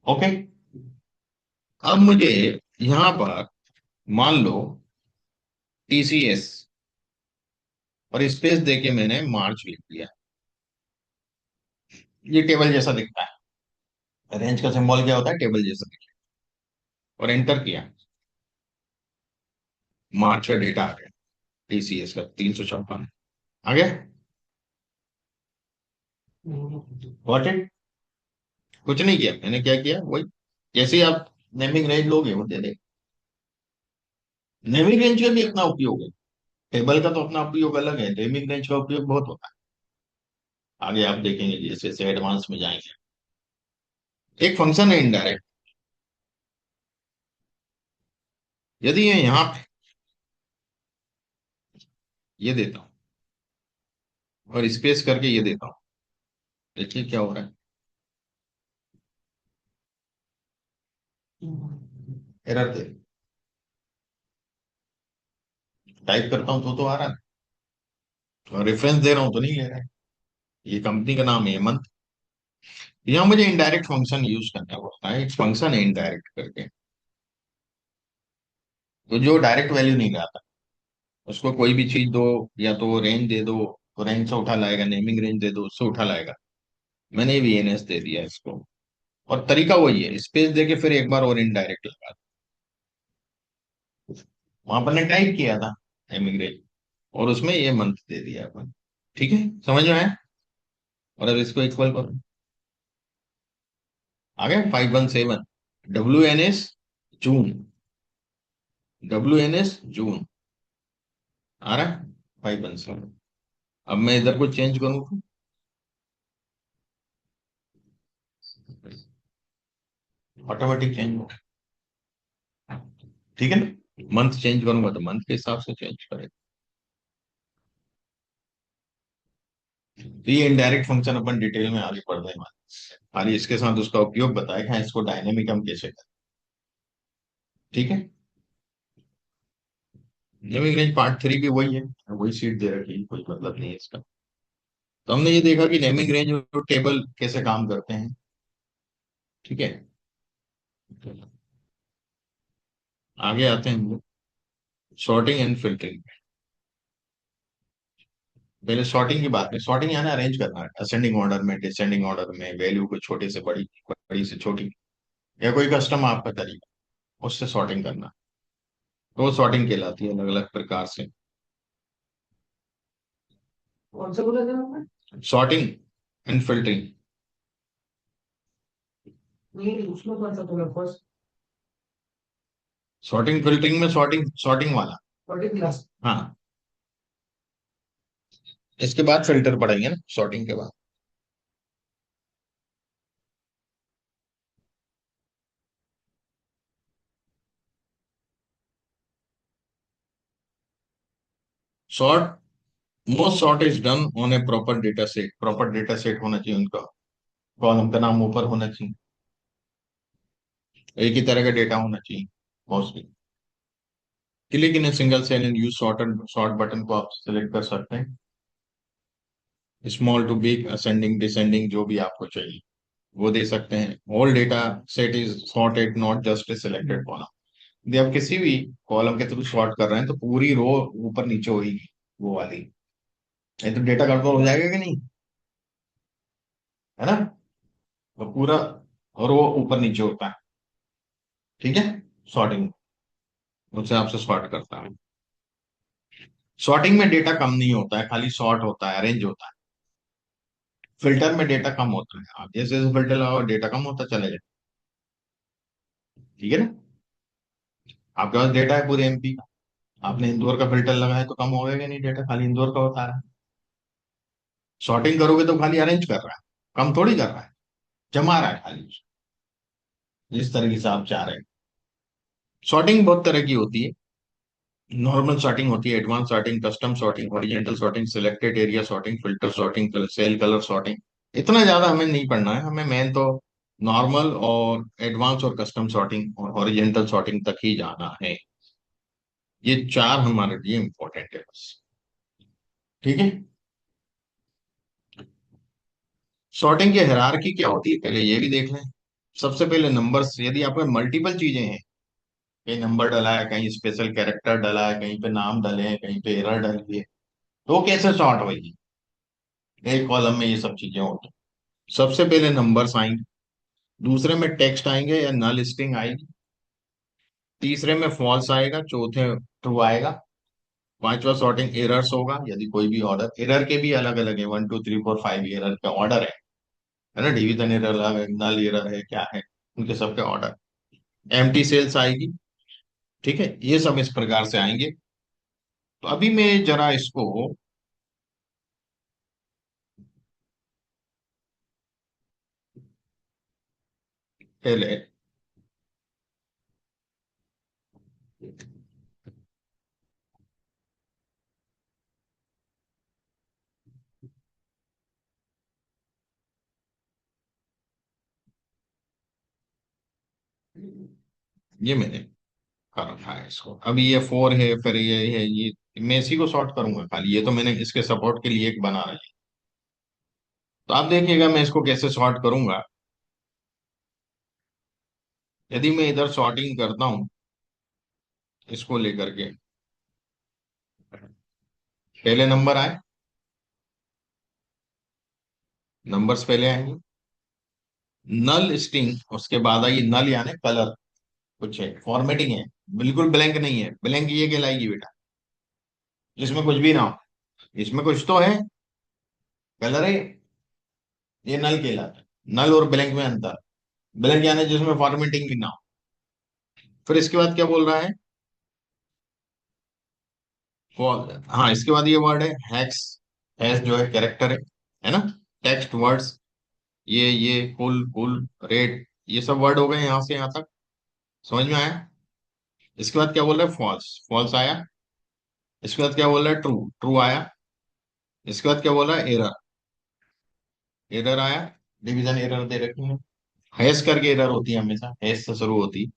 ओके। अब मुझे यहाँ पर मान लो टीसीएस और स्पेस देके मैंने मार्च लिख दिया। ये टेबल जैसा दिखता है, रेंज का सिंबल क्या होता है, टेबल जैसा दिखता है। और एंटर किया, मार्च का डेटा आ गया, टीसीएस का 356 आ गया। व्हाट इट, कुछ नहीं किया मैंने, क्या किया वही, जैसे ही आप नेमिंग रेंज लोगे वो दे दे। नेमिंग रेंज का भी अपना उपयोग है, टेबल का तो अपना उपयोग अलग है, नेमिंग रेंज का उपयोग बहुत होता है। आगे आप देखेंगे जैसे जैसे एडवांस में जाएंगे। एक फंक्शन है इनडायरेक्ट, यदि ये यहाँ पे ये देता हूँ और स्पेस करके ये देता हूँ, देखिए क्या हो रहा है, एरर दे, टाइप करता हूँ तो आ रहा है, और रेफरेंस दे रहा हूँ तो नहीं ले रहा है। ये कंपनी का नाम है मंथ। यहाँ मुझे इनडायरेक्ट फंक्शन यूज करना पड़ता है, एक फंक्शन है इनडायरेक्ट करके, तो जो डायरेक्ट वैल्यू नहीं लाता, उसको कोई भी चीज दो, या तो रेंज दे दो तो रेंज से उठा लाएगा, नेमिंग रेंज दे दो उससे उठा लाएगा। मैंने वीएनएस दे दिया इसको, और तरीका वही है, स्पेस देके फिर एक बार और इनडायरेक्ट लगा। वहां पर ने टाइप किया था नेमिंग रेंज, और उसमें ये मंथ दे दिया अपन। ठीक है, समझ में आया। और अब इसको इक्वल करो, आ गया 517, WNS जून, WNS जून आ रहा है 517। अब मैं इधर को चेंज करूँ तो ऑटोमेटिक चेंज हो, ठीक है ना। मंथ चेंज करूंगा तो मंथ के हिसाब से चेंज करेगा। तो ये इनडायरेक्ट फंक्शन अपन डिटेल में आगे पढ़ रहे हैं, खाली इसके साथ उसका उपयोग बताया कि हाँ, इसको डायनेमिक हम कैसे करें। ठीक है, नेमिंग रेंज पार्ट 3 भी वही है, वही सीट दे रखी है, कोई मतलब नहीं है इसका। तो हमने ये देखा कि नेमिंग रेंज और टेबल कैसे काम करते हैं। ठीक है, आगे आते हैं हम लोग सॉर्टिंग एंड फिल्टरिंग। पहले सॉर्टिंग की बात है, सॉर्टिंग यानी अरेंज करना है असेंडिंग ऑर्डर में, डिसेंडिंग ऑर्डर में, वैल्यू को छोटे से बड़ी, बड़ी से छोटी, या कोई कस्टम आपका तरीका, उससे सॉर्टिंग करना, तो वो सॉर्टिंग कहलाती है अलग अलग प्रकार से। कौन सा बोला था आपने? Sorting and filtering. नहीं उसमें कौन सा बोला फर्स्ट? सॉर्टिंग फिल्टरिंग में सॉर्टिंग, सॉर्टिंग वाला। बड़ी क्लास। हाँ, इसके बाद फिल्टर पढ़ेंगे ना सॉर्टिंग के बाद। Sort, most sort is done on A proper data set, proper data set होना चाहिए उनका, कॉलम का नाम ऊपर होना चाहिए, एक ही तरह का डेटा होना चाहिए mostly. Click in a single cell and use sort button को आप सिलेक्ट कर सकते हैं, small to big, ascending descending, जो भी आपको चाहिए वो दे सकते हैं। All data set is sorted, not just a selected column. यदि आप किसी भी कॉलम के थ्रू सॉर्ट कर रहे हैं तो पूरी रो ऊपर नीचे होगी, वो वाली, नहीं तो डेटा गड़बड़ हो जाएगा कि नहीं, है ना। तो पूरा रो ऊपर नीचे होता है। ठीक है, सॉर्टिंग उससे आपसे सॉर्ट करता है। सॉर्टिंग में डेटा कम नहीं होता है, खाली सॉर्ट होता है, अरेंज होता है। फिल्टर में डेटा कम होता है, आप जैसे जैसे फिल्टर लगाओ डेटा कम होता चलेगा। ठीक है ना, आपके पास डेटा है पूरे एमपी का, आपने इंदौर का फिल्टर लगाया तो कम होगा कि नहीं डेटा, खाली इंदौर का बता रहा है। सॉर्टिंग करोगे तो खाली अरेंज कर रहा है, कम थोड़ी कर रहा है, जमा रहा है खाली, जिस तरीके से आप चाह रहे हैं। सॉर्टिंग बहुत तरह की होती है। नॉर्मल सॉर्टिंग होती है, advance sorting, custom sorting, horizontal sorting, selected area sorting, filter sorting, cell colour sorting. इतना ज्यादा हमें नहीं पढ़ना है, हमें मेन तो नॉर्मल और एडवांस और कस्टम सॉर्टिंग और हॉरिजॉन्टल सॉर्टिंग तक ही जाना है। ये चार हमारे लिए इंपॉर्टेंट है बस। ठीक है। सॉर्टिंग की हायरार्की क्या होती है पहले ये भी देख लें। सबसे पहले नंबर्स, यदि आपके मल्टीपल चीजें हैं, कहीं नंबर डला है, कहीं स्पेशल कैरेक्टर डला है, कहीं पे नाम डले हैं, कहीं पे एरर डली है, तो कैसे सॉर्ट होगी। एक कॉलम में ये सब चीजें होती हैं। सबसे पहले नंबर्स आएंगे, दूसरे में टेक्स्ट आएंगे या नल स्ट्रिंग आएगी, तीसरे में फॉल्स आएगा, चौथे ट्रू आएगा, पांचवा सॉर्टिंग एरर्स होगा, यदि कोई भी ऑर्डर, एरर के भी अलग अलग है, 1 2 3 4 5 एरर का ऑर्डर है ना, डिवीजन एरर है, नल एरर है, क्या है, उनके सबके ऑर्डर। एम्प्टी सेल्स आएगी। ठीक है, ये सब इस प्रकार से आएंगे। तो अभी मैं जरा इसको पहले, ये मैंने कर रखा है इसको, अभी ये 4 है, फिर ये है, ये मैं इसी को सॉर्ट करूंगा खाली, ये तो मैंने इसके सपोर्ट के लिए एक बना रहा है। तो आप देखिएगा मैं इसको कैसे सॉर्ट करूंगा। यदि मैं इधर सॉर्टिंग करता हूं इसको लेकर के, पहले नंबर आए, नंबर्स पहले आएंगे, नल स्ट्रिंग उसके बाद आई, नल यानी कलर, कुछ है फॉर्मेटिंग है, बिल्कुल ब्लैंक नहीं है, ब्लैंक ये कहलाएगी बेटा जिसमें कुछ भी ना हो, इसमें कुछ तो है, कलर है, ये नल कहलाता है। नल और ब्लैंक में अंतर, ब्लैंक यानी जिसमें फॉर्मेटिंग भी ना हो। फिर इसके बाद क्या बोल रहा है, हाँ इसके बाद ये वर्ड है हैक्स, हैश जो है कैरेक्टर है ना, टेक्स्ट वर्ड्स, ये कुल कुल रेट, ये सब वर्ड हो गए यहाँ से यहाँ तक, समझ में आया। इसके बाद क्या बोल रहा है, फॉल्स, फॉल्स आया। इसके बाद क्या बोल रहा है, ट्रू, ट्रू आया। इसके बाद क्या बोल रहा है, एरर, एरर आया, डिवीजन एरर दे रखी है, हैश करके एरर होती है हमेशा, हैश से शुरू होती है,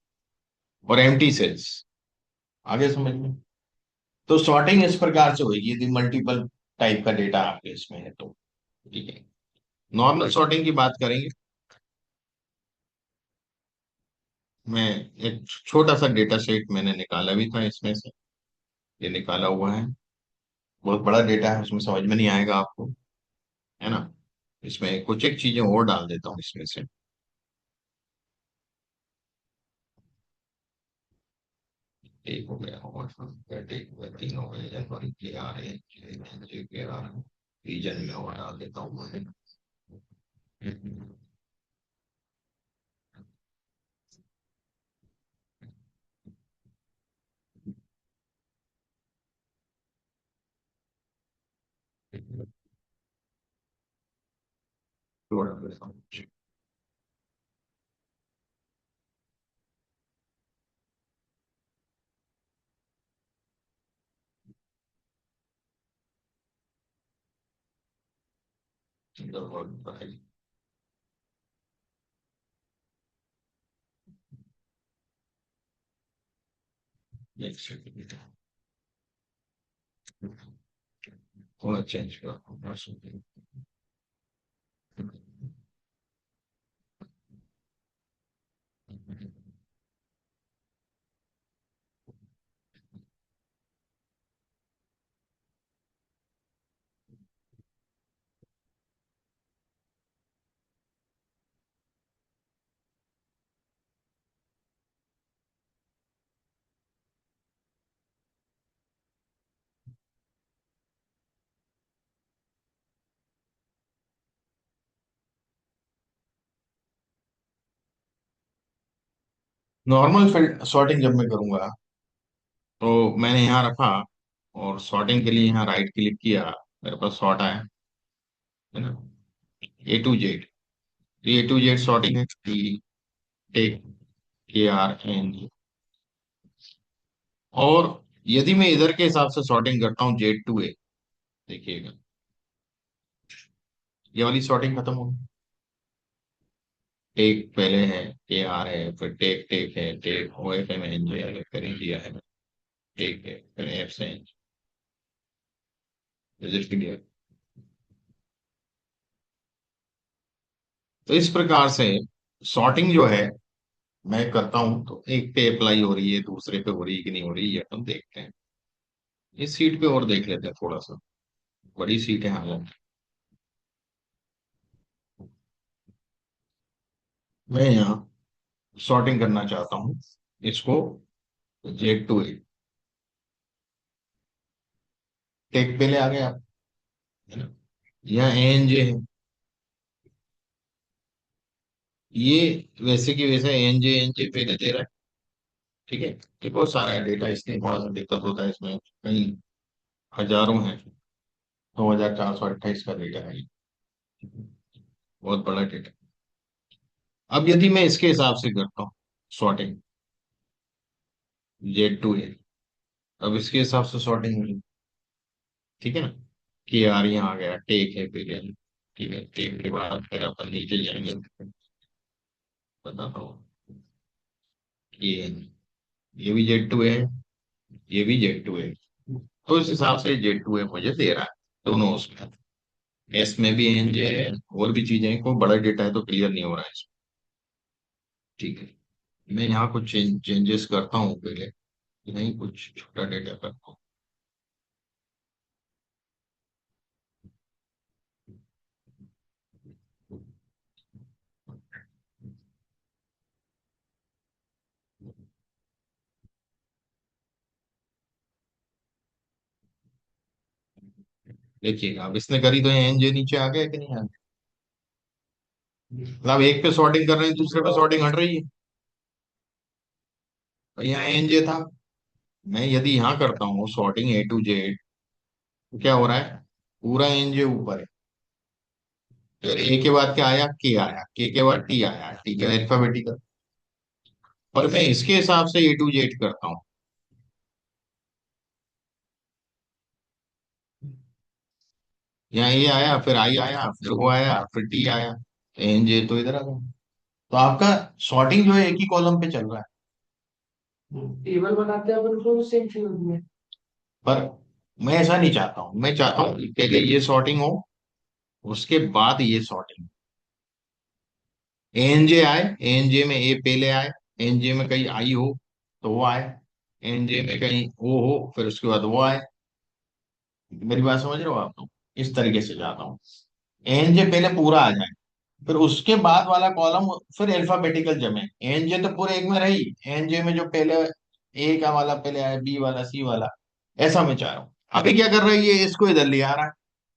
और एम्प्टी सेल्स, आगे समझ में। तो सॉर्टिंग इस प्रकार से होगी यदि मल्टीपल टाइप का डेटा आपके इसमें है तो। ठीक है, नॉर्मल सॉर्टिंग की बात करेंगे। मैं एक छोटा सा डेटा सेट मैंने निकाला भी था इसमें से, ये निकाला हुआ है, बहुत बड़ा डेटा है, उसमें समझ में नहीं आएगा आपको, है ना। इसमें कुछ एक चीजें और डाल देता हूँ इसमें से। एक हो गया, और एक हो गया, तीन हो गए, जनवरी के आ रहे हैं, रीजन में और डाल देता हूँ मैं। थोड़ा देता हूँ। थोड़ा चेंज कर, नॉर्मल सॉर्टिंग जब मैं करूंगा तो मैंने यहाँ रखा और सॉर्टिंग के लिए यहाँ राइट क्लिक किया, मेरे पास सॉर्ट आया, है ना, A to Z। A to Z sorting है, टेक, KRNG। और यदि मैं इधर के हिसाब से सॉर्टिंग करता हूँ Z to A, देखिएगा ये वाली सॉर्टिंग खत्म हो गई। टेक पहले है, KR है, फिर टेक टेक है, टेक OFMNG है, फिर इंडिया है, टेक है, फिर एब्सेंट, विजिट क्लियर। तो इस प्रकार से सॉर्टिंग जो है मैं करता हूं, तो एक पे अप्लाई हो रही है, दूसरे पे हो रही है कि नहीं हो रही है, हम देखते हैं। इस सीट पे और देख लेते हैं थोड़ा सा, बड़ी सीट है हालांकि। मैं यहाँ सॉर्टिंग करना चाहता हूँ इसको Z to A। टेक पे ले आ गए आप, है ना, यहाँ ANJ है, ये वैसे की वैसे ANJ पहले दे रहा है, ठीक है। ये बहुत सारा है डेटा, इसलिए थोड़ा सा दिक्कत होता है इसमें, कई हजारों है, 2428 का डेटा है ये, बहुत बड़ा डेटा। अब यदि मैं इसके हिसाब से करता हूँ सॉर्टिंग Z to A, अब इसके हिसाब से सॉर्टिंग होगी, ठीक है ना। कि यार यहाँ आ गया, टेक है पहले, ठीक है, टेक के बाद फिर अपन नीचे जाएंगे, बताता हूँ। ये ये भी Z to A है, ये भी Z to A है। तो इस हिसाब से Z to A मुझे दे रहा है दोनों उसमें। एस में भी एनजे है, और भी चीजें हैं, कोई बड़ा डेटा है तो क्लियर नहीं हो रहा है इसमें, ठीक है। मैं यहाँ कुछ चेंजेस करता हूँ पहले, नहीं कुछ छोटा डेटा करता हूँ। देखिएगा अब इसने करी तो एनजे नीचे आ गया कि नहीं आ गया, मतलब एक पे सॉर्टिंग कर रहे हैं, दूसरे पे सॉर्टिंग हट रही है। तो यहाँ एनजे था, मैं यदि यहाँ करता हूँ सॉर्टिंग A to Z, तो क्या हो रहा है, पूरा एनजे ऊपर है, फिर ए के बाद क्या आया, के आया, के बाद टी आया, टी के अल्फाबेटिकल। और मैं इसके हिसाब से A to Z करता हूँ, यहाँ ए आया, फिर आई आया, फिर ओ आया, फिर टी आया, एनजे तो इधर आ गया। तो आपका सॉर्टिंग जो है एक ही कॉलम पे चल रहा है। टेबल बनाते हैं अपन तो सेम चीज होती है। पर मैं ऐसा नहीं चाहता हूँ, मैं चाहता हूँ कि पहले ये सॉर्टिंग हो, उसके बाद ये सॉर्टिंग। एनजे आए, एनजे में ए पहले आए, एनजे में कहीं आई हो तो वो आए, एनजे में कहीं ओ हो फिर उसके बाद वो आए। मेरी बात समझ रहे हो आप लोग, इस तरीके से जाता हूँ। एनजे पहले पूरा आ जाए, फिर उसके बाद वाला कॉलम फिर अल्फाबेटिकल जमे। एनजे तो पूरे एक में रही, एनजे में जो पहले ए का वाला पहले आया, बी वाला, सी वाला, ऐसा मैं चाह रहा हूँ। अभी क्या कर रहा है, ये इसको इधर ले आ रहा है,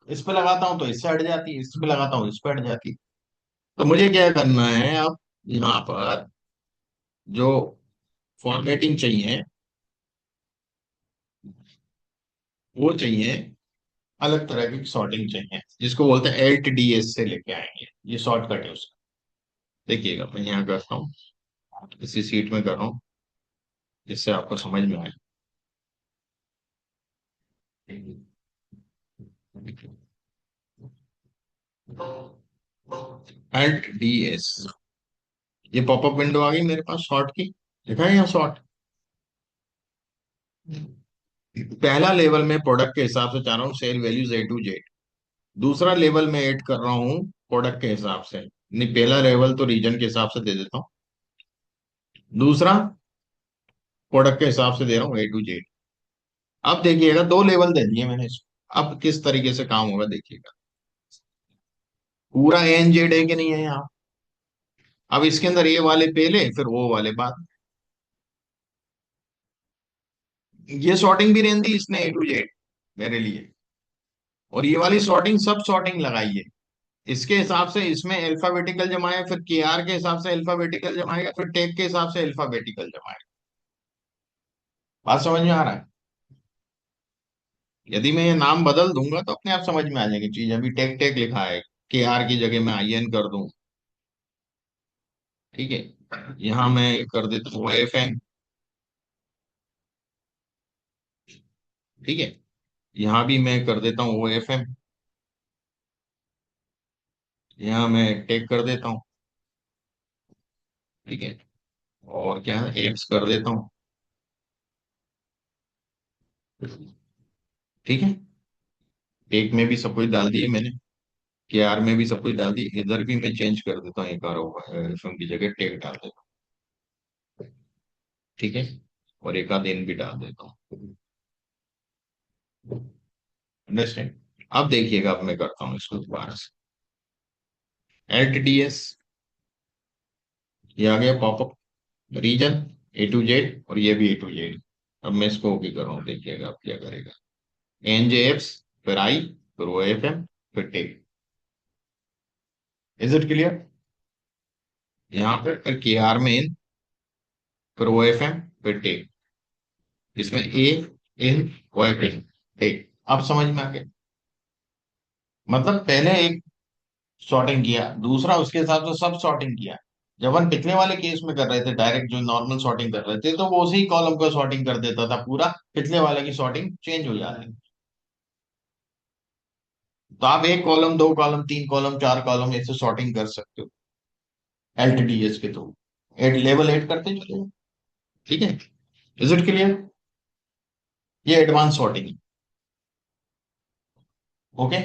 इस पे लगाता हूँ तो इससे हट जाती है, इस पे लगाता हूँ इस पे हट जाती है। तो मुझे क्या करना है अब, यहाँ पर जो फॉर्मेटिंग चाहिए वो चाहिए, अलग तरह की सॉर्टिंग चाहिए, जिसको बोलते हैं LTDS से लेके आएंगे, ये शॉर्टकट है उसका। देखिएगा मैं यहाँ करता हूँ, इसी सीट में कर रहा हूँ, जिससे आपको समझ में आए। LTDS, ये पॉपअप विंडो आ गई मेरे पास शॉर्ट की, देखा है यहाँ शॉर्ट। पहला लेवल में प्रोडक्ट के हिसाब से चाह रहा हूँ cell values A to Z, दूसरा लेवल में ऐड कर रहा हूँ प्रोडक्ट के हिसाब से, नहीं पहला लेवल तो रीजन के हिसाब से दे देता हूँ, दूसरा प्रोडक्ट के हिसाब से दे रहा हूँ A to Z। अब देखिएगा दो लेवल दे दिए मैंने इसको, अब किस तरीके से काम होगा देखिएगा। पूरा ANZ है कि नहीं है यहाँ, अब इसके अंदर ये वाले पहले फिर वो वाले बाद, ये सॉर्टिंग भी रहने दी इसने A to Z मेरे लिए, और ये वाली सॉर्टिंग सब सॉर्टिंग लगाई है इसके हिसाब से, इसमें अल्फाबेटिकल जमाया, फिर KR के हिसाब से अल्फाबेटिकल जमाएगा, फिर टेक के हिसाब से अल्फाबेटिकल जमाएगा। बात समझ में आ रहा है? यदि मैं ये नाम बदल दूंगा तो अपने आप समझ में आ जाएगी चीज। अभी टेक टेक लिखा है, के आर की जगह मैं आई एन कर दूं, ठीक है। यहाँ मैं कर देता हूँ एफ एन, ठीक है। यहाँ भी मैं कर देता हूँ ओ एफ एम, यहाँ मैं टेक कर देता हूँ, ठीक है। और क्या है, एप्स कर देता हूँ, ठीक है। टेक में भी सब कुछ डाल दिए मैंने, के आर में भी सब कुछ डाल दिए, इधर भी मैं चेंज कर देता हूँ, एक आर एफ एम की जगह टेक डाल देता हूँ, ठीक है। और एक आध दिन भी डाल देता हूँ, अंडरस्टैंड। अब देखिएगा, अब मैं करता हूँ इसको दोबारा से, एल टी डी एस, ये आ गया popup, region A to Z, और ये भी ए टू जेड। अब मैं इसको ओके कर रहा हूँ, देखिएगा अब क्या करेगा। एन जे एफ्स, फिर आई, फिर ओ एफ एम, फिर टेक। Is it clear? यहाँ पे फिर के आर में इन, फिर ओ एफ एम, फिर टेक। इसमें ए, इन, ओ एफ एम, टेक। अब समझ में आ गया? मतलब पहले एक सॉर्टिंग किया, दूसरा उसके हिसाब से सब सॉर्टिंग किया। जब हम पिछले वाले केस में कर रहे थे, डायरेक्ट जो नॉर्मल सॉर्टिंग कर रहे थे, तो वो उसी कॉलम को सॉर्टिंग कर देता था पूरा, पिछले वाले की सॉर्टिंग चेंज हो जाती। तो आप एक कॉलम, दो कॉलम, तीन कॉलम, चार कॉलम ऐसे सॉर्टिंग कर सकते हो एलटीडीएस के थ्रू। एड लेवल ऐड करते चले जाओ, ठीक है। Is it clear? ये एडवांस सॉर्टिंग है, ओके।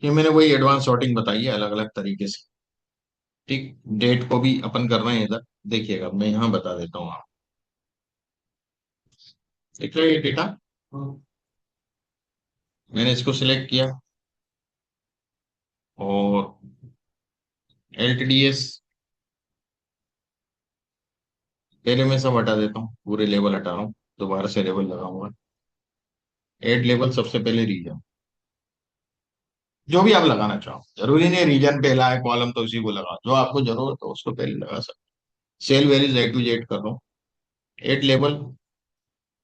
ये मैंने वही एडवांस सॉर्टिंग बताई है अलग अलग तरीके से, ठीक। डेट को भी अपन कर रहे हैं इधर, देखिएगा मैं यहाँ बता देता हूँ आप। देख लो ये डेटा, मैंने इसको सिलेक्ट किया, और एल टी डी एस पहले मैं सब हटा देता हूँ, पूरे लेवल हटा रहा हूँ, दोबारा से लेवल लगाऊंगा। एड लेवल सबसे पहले रीजन, जो भी आप लगाना चाहो, जरूरी नहीं रीजन पहला है कॉलम तो उसी को लगाओ, जो आपको जरूरत हो उसको पहले लगा सकते। Cell varies A to Z कर रहा हूँ। एड लेवल,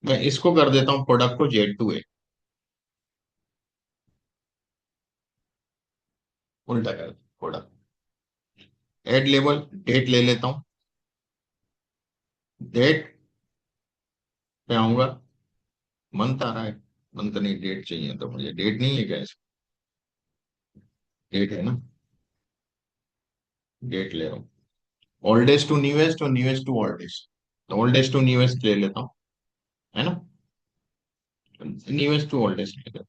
मैं इसको कर देता हूँ प्रोडक्ट को जेड टू ए, उल्टा कर प्रोडक्ट। एड लेवल डेट ले लेता हूँ, डेट पे आऊंगा, मंथ आ रहा है, मंथ नहीं डेट चाहिए, तो मुझे डेट नहीं है क्या, डेट है ना, डेट ले रहा हूँ। ओल्डेस्ट टू न्यूएस्ट और न्यूएस्ट टू ओल्डेस्ट, तो ओल्डेस्ट टू न्यूएस्ट ले लेता हूँ, है ना। न्यूएस्ट टू ओल्डेस्ट ले लेता हूँ।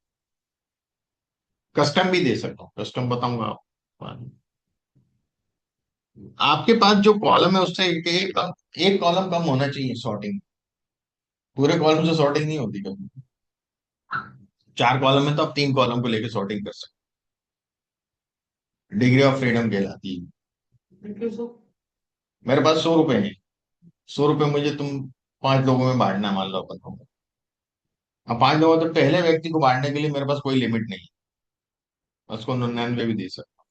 कस्टम भी दे सकता हूँ, कस्टम बताऊंगा आपको। आपके पास जो कॉलम है उससे एक कॉलम कम होना चाहिए सॉर्टिंग, पूरे कॉलम से सॉर्टिंग नहीं होती कभी। चार कॉलम है तो आप तीन कॉलम को लेकर सॉर्टिंग कर सकते, डिग्री ऑफ फ्रीडम कहलाती है। मेरे पास 100 रुपए है, 100 रुपए मुझे तुम 5 लोगों में बांटना है, मान लो अपन को। अब 5 लोगों, तो पहले व्यक्ति को बांटने के लिए मेरे पास कोई लिमिट नहीं है, उसको 99 भी दे सकता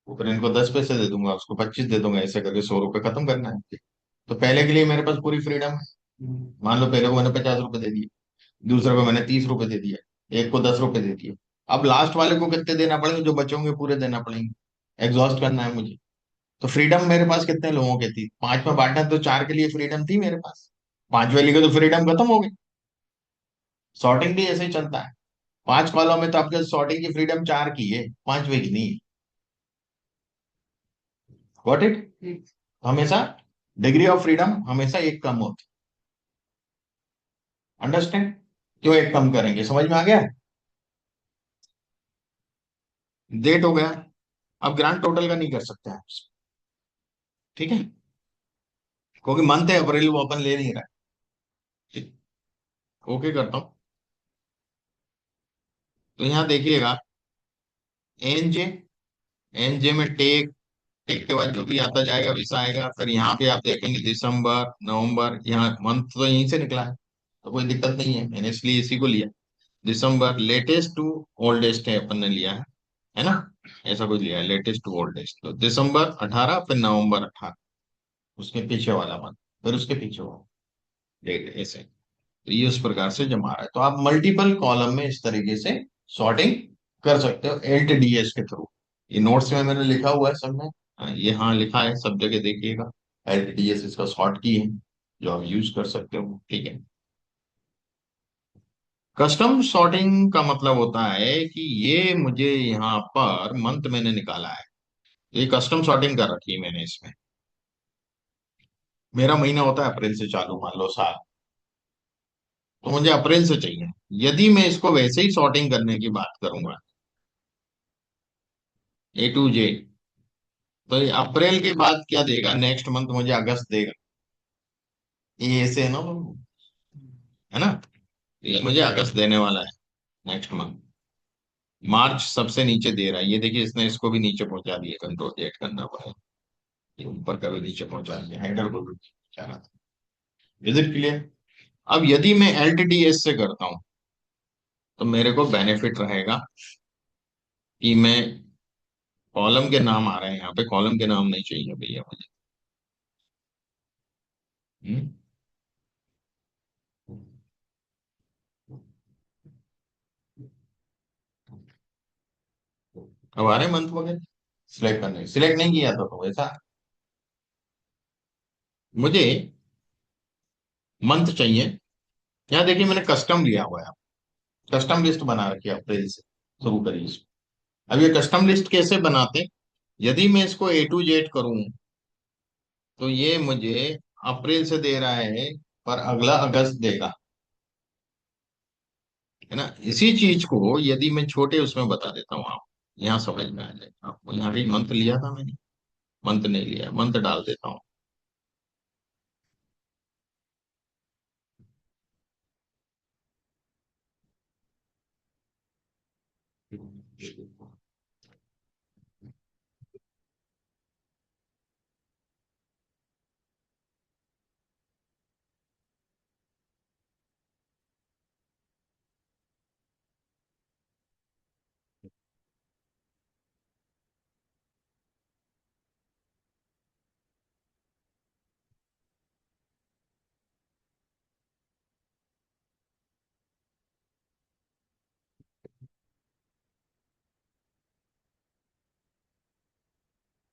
हूँ, फिर इनको 10 पैसे दे दूंगा, उसको 25 दे दूंगा, ऐसे करके 100 रुपये खत्म करना है। तो पहले के लिए मेरे पास पूरी फ्रीडम है। मान लो पहले को मैंने 50 रुपए दे दिए, दूसरे को मैंने 30 रुपए दे दिए, एक को 10 रुपए दे दिए। अब लास्ट वाले को कितने देना पड़ेंगे, जो बचेंगे पूरे देना पड़ेंगे, एग्जॉस्ट करना है मुझे। तो फ्रीडम मेरे पास कितने लोगों की थी, पांच में बांटना, तो चार के लिए फ्रीडम थी मेरे पास, पांच वाली की तो फ्रीडम खत्म हो गई। सॉर्टिंग भी ऐसे ही चलता है, 5 कॉलम में तो आपके सॉर्टिंग की फ्रीडम चार की है, पांचवे की नहीं। Got it? हमेशा डिग्री ऑफ फ्रीडम हमेशा एक कम होती, अंडरस्टैंड। क्यों एक कम करेंगे, समझ में आ गया? डेट हो गया, अब ग्रांड टोटल का नहीं कर सकते आप, ठीक है, क्योंकि मंथ है अप्रैल, वो अपन ले नहीं रहा है। ओके करता हूँ, तो यहाँ देखिएगा, एन जे, एन जे में टेक, टेक के बाद जो भी आता जाएगा वैसा आएगा। फिर यहाँ पे आप देखेंगे दिसंबर, नवंबर, यहाँ मंथ तो यहीं से निकला है, तो कोई दिक्कत नहीं है, मैंने इसलिए इसी को लिया। दिसंबर लेटेस्ट टू ओल्डेस्ट है, अपन ने लिया है ना, ऐसा कुछ लिया है लेटेस्ट टू ओल्डेस्ट, तो दिसंबर 18, फिर नवंबर 18, उसके पीछे वाला मंथ, फिर उसके पीछे वाला डेट, ऐसे। तो ये उस प्रकार से जमा रहा है। तो आप मल्टीपल कॉलम में इस तरीके से सॉर्टिंग कर सकते हो एलटीडीएस के थ्रू। ये नोट्स में मैंने लिखा हुआ है सब में। ये हाँ लिखा है, सब जगह देखिएगा। एलटीडीएस इसका शॉर्ट की है, जो आप यूज कर सकते हो, ठीक है। कस्टम सॉर्टिंग का मतलब होता है कि ये मुझे यहाँ पर मंथ मैंने निकाला है, ये कस्टम सॉर्टिंग कर रखी है मैंने इसमें। मेरा महीना होता है अप्रैल से चालू, मान लो साल, तो मुझे अप्रैल से चाहिए। यदि मैं इसको वैसे ही सॉर्टिंग करने की बात करूंगा, A to Z, तो ये अप्रैल के बाद क्या देगा, नेक्स्ट मंथ मुझे अगस्त देगा। ये ऐसे है ना, है ना। ये मुझे अगस्त देने वाला है, नेक्स्ट मंथ। मार्च सबसे नीचे दे रहा है, ये देखिए इसने इसको भी नीचे पहुंचा दिया, कंट्रोल Z करना पड़ेगा। ये ऊपर का भी नीचे पहुंचा दिया, हेडर को भी पहुंचा रहा था। Is it clear? अब यदि मैं एलटीडीएस से करता हूं, तो मेरे को बेनिफिट रहेगा कि मैं, कॉलम के नाम आ रहे हैं यहाँ पे, कॉलम के नाम नहीं चाहिए भैया मुझे। हम्म? अब आ रहे मंथ वगैरह सिलेक्ट करने, सिलेक्ट नहीं किया था तो ऐसा, मुझे मंथ चाहिए। यहाँ देखिए मैंने कस्टम लिया हुआ है, कस्टम लिस्ट बना रखी है अप्रैल से शुरू करिए इसको। अब ये कस्टम लिस्ट कैसे बनाते, यदि मैं इसको A to Z करूं, तो ये मुझे अप्रैल से दे रहा है, पर अगला अगस्त देगा, है ना। इसी चीज को यदि मैं छोटे उसमें बता देता हूँ, आप यहाँ समझ में आ जाएगा आपको। यहाँ भी मंथ लिया था मैंने, मंथ नहीं लिया, मंथ डाल देता हूँ।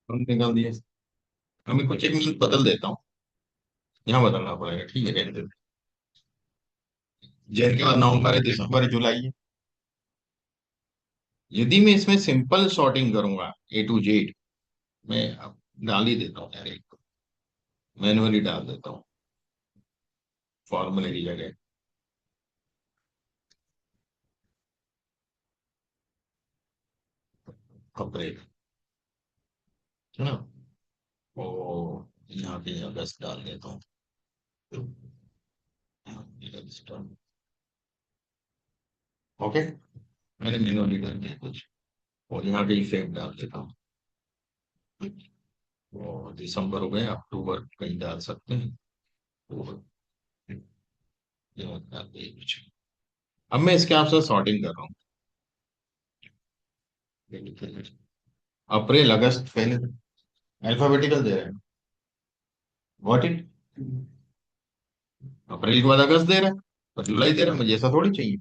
मंथ निकाल दिया, हमें कुछ एक मिनट बदल देता हूँ, यहाँ बदलना पड़ेगा, ठीक है, रहने देते। जैन के बाद नवंबर है, दिसंबर है, जुलाई है। यदि मैं इसमें सिंपल सॉर्टिंग करूंगा A to Z, मैं अब डाल ही देता हूँ यार, एक मैनुअली डाल देता हूँ फॉर्मूले की जगह, अप्रैल, है ना। और यहाँ पे अगस्त डाल देता हूँ, यहाँ पे अगस्त ओके। मैंने मैनुअली डाल दिया कुछ, और यहाँ पे इफेक्ट डाल देता हूँ। और दिसंबर हो गए, अक्टूबर कहीं डाल सकते हैं, अक्टूबर, यहाँ डाल दिया कुछ। अब मैं इसके आपसे सॉर्टिंग कर रहा हूँ, अप्रैल अगस्त पहले अल्फाबेटिकल दे रहे हैं, व्हाट इट, अप्रैल के बाद अगस्त दे रहा है, और जुलाई दे रहा है, मुझे ऐसा थोड़ी चाहिए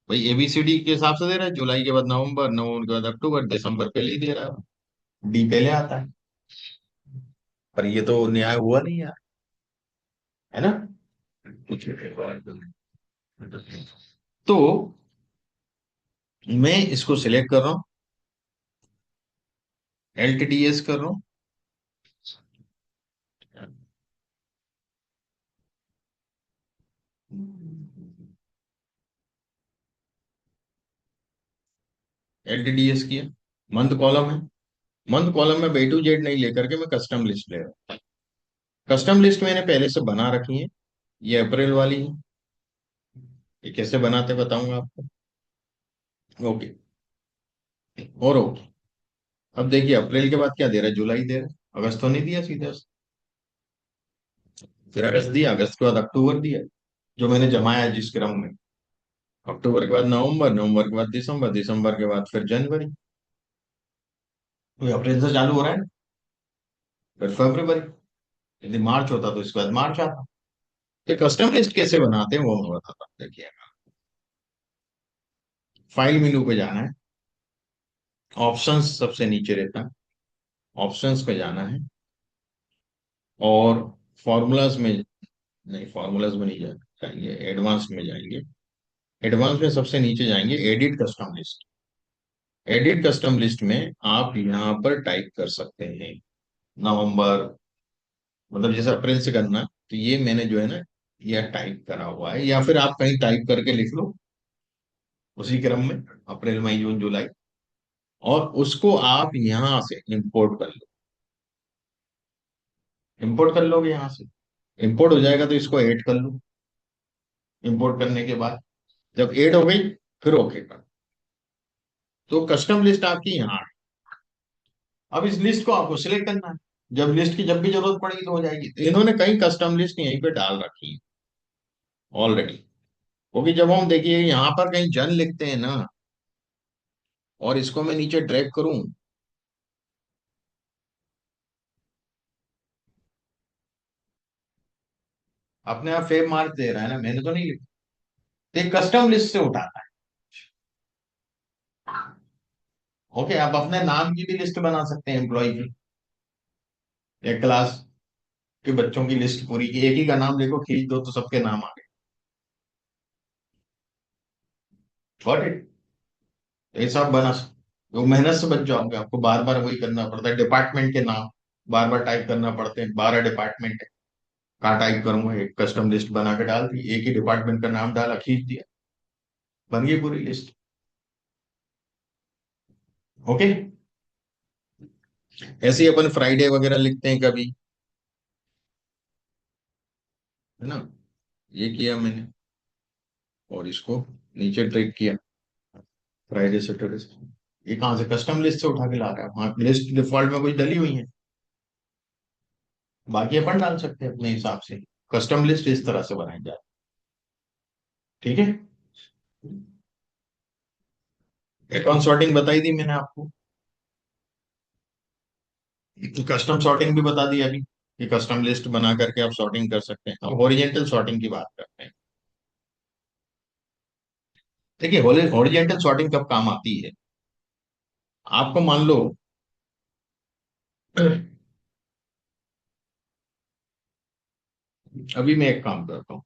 भाई। ABCD के हिसाब से दे रहा है, जुलाई के बाद नवंबर, नवंबर के बाद अक्टूबर, दिसंबर पहले ही दे रहा है, डी पहले आता है। पर ये तो न्याय हुआ नहीं यार, है ना। कुछ तो मैं इसको सिलेक्ट कर रहा हूँ, LTDS कर रहा हूँ। LTDS किया, मंथ कॉलम है, मंथ कॉलम में A to Z नहीं लेकर के मैं कस्टम लिस्ट ले रहा हूँ। कस्टम लिस्ट मैंने पहले से बना रखी है, ये अप्रैल वाली है। ये कैसे बनाते बताऊंगा आपको, ओके। और ओके, अब देखिए अप्रैल के बाद क्या दे रहा है, जुलाई दे रहा है, अगस्त तो नहीं दिया सीधे उसने। फिर अगस्त दिया, अगस्त के बाद अक्टूबर दिया, जो मैंने जमाया है जिस क्रम में। अक्टूबर के बाद नवंबर, नवंबर के बाद दिसंबर, दिसंबर के बाद फिर जनवरी, तो ये अप्रैल से चालू हो रहा है, फिर फरवरी, यदि मार्च होता तो इसके बाद मार्च आता। तो कस्टम लिस्ट कैसे बनाते हैं वो मैं बताता हूँ, देखिए। फाइल मेनू पे जाना है, ऑप्शंस सबसे नीचे रहता है, ऑप्शंस पे जाना है, और फॉर्मूलाज में, नहीं फॉर्मूलाज में नहीं जाएंगे, एडवांस में जाएंगे। एडवांस में सबसे नीचे जाएंगे, edit custom list. Edit custom list में आप यहाँ पर टाइप कर सकते हैं नवंबर, मतलब जैसे अप्रैल से करना है, तो ये मैंने जो है ना, यह टाइप करा हुआ है, या फिर आप कहीं टाइप करके लिख लो उसी क्रम में, अप्रैल मई जून जुलाई, और उसको आप यहां से इंपोर्ट कर लो। इंपोर्ट कर लोगे यहां से, इंपोर्ट हो जाएगा तो इसको ऐड कर लो। इंपोर्ट करने के बाद जब ऐड हो गई, फिर ओके कर, तो कस्टम लिस्ट आपकी यहाँ है। अब इस लिस्ट को आपको सिलेक्ट करना है, जब लिस्ट की जब भी जरूरत पड़ेगी तो हो जाएगी। तो इन्होंने कई कस्टम लिस्ट यहीं पे डाल रखी है ऑलरेडी, क्योंकि जब हम देखिए यहाँ पर कहीं जन लिखते हैं ना, और इसको मैं नीचे ड्रैग करूं, अपने आप फेव मार्क दे रहा है ना, मैंने तो नहीं लिखा। तो एक कस्टम लिस्ट से उठाना है। ओके, आप अपने नाम की भी लिस्ट बना सकते हैं, एम्प्लॉय की, एक क्लास के बच्चों की लिस्ट पूरी की, एक ही का नाम देखो खींच दो तो सबके नाम आ गए। Got it. ये सब बना सकते, तो मेहनत से बच जाओगे, आपको बार बार वही करना पड़ता है, डिपार्टमेंट के नाम बार बार टाइप करना पड़ते हैं, 12 डिपार्टमेंट है, कहाँ टाइप करूंगा, एक कस्टम लिस्ट बना के डाल दी, एक ही डिपार्टमेंट का नाम डाला, खींच दिया, बन गई पूरी लिस्ट। ओके, ऐसे ही अपन फ्राइडे वगैरह लिखते हैं कभी, है ना, ये किया मैंने, और इसको नीचे ट्रैक किया, फ्राइडे सैटरडे। ये कहाँ से, कस्टम लिस्ट से उठा के ला रहा है, वहां लिस्ट डिफॉल्ट में कुछ डली हुई है, बाकी अपन डाल सकते हैं अपने हिसाब से। कस्टम लिस्ट इस तरह से बनाई जाए, ठीक है। अकाउंट सॉर्टिंग बताई दी मैंने आपको, कस्टम सॉर्टिंग भी बता दी अभी, कि कस्टम लिस्ट बना करके आप सॉर्टिंग कर सकते हैं। अब हॉरिजेंटल सॉर्टिंग की बात करते हैं। देखिए, हॉरिजेंटल सॉर्टिंग कब काम आती है, आपको मान लो अभी मैं एक काम करता हूँ,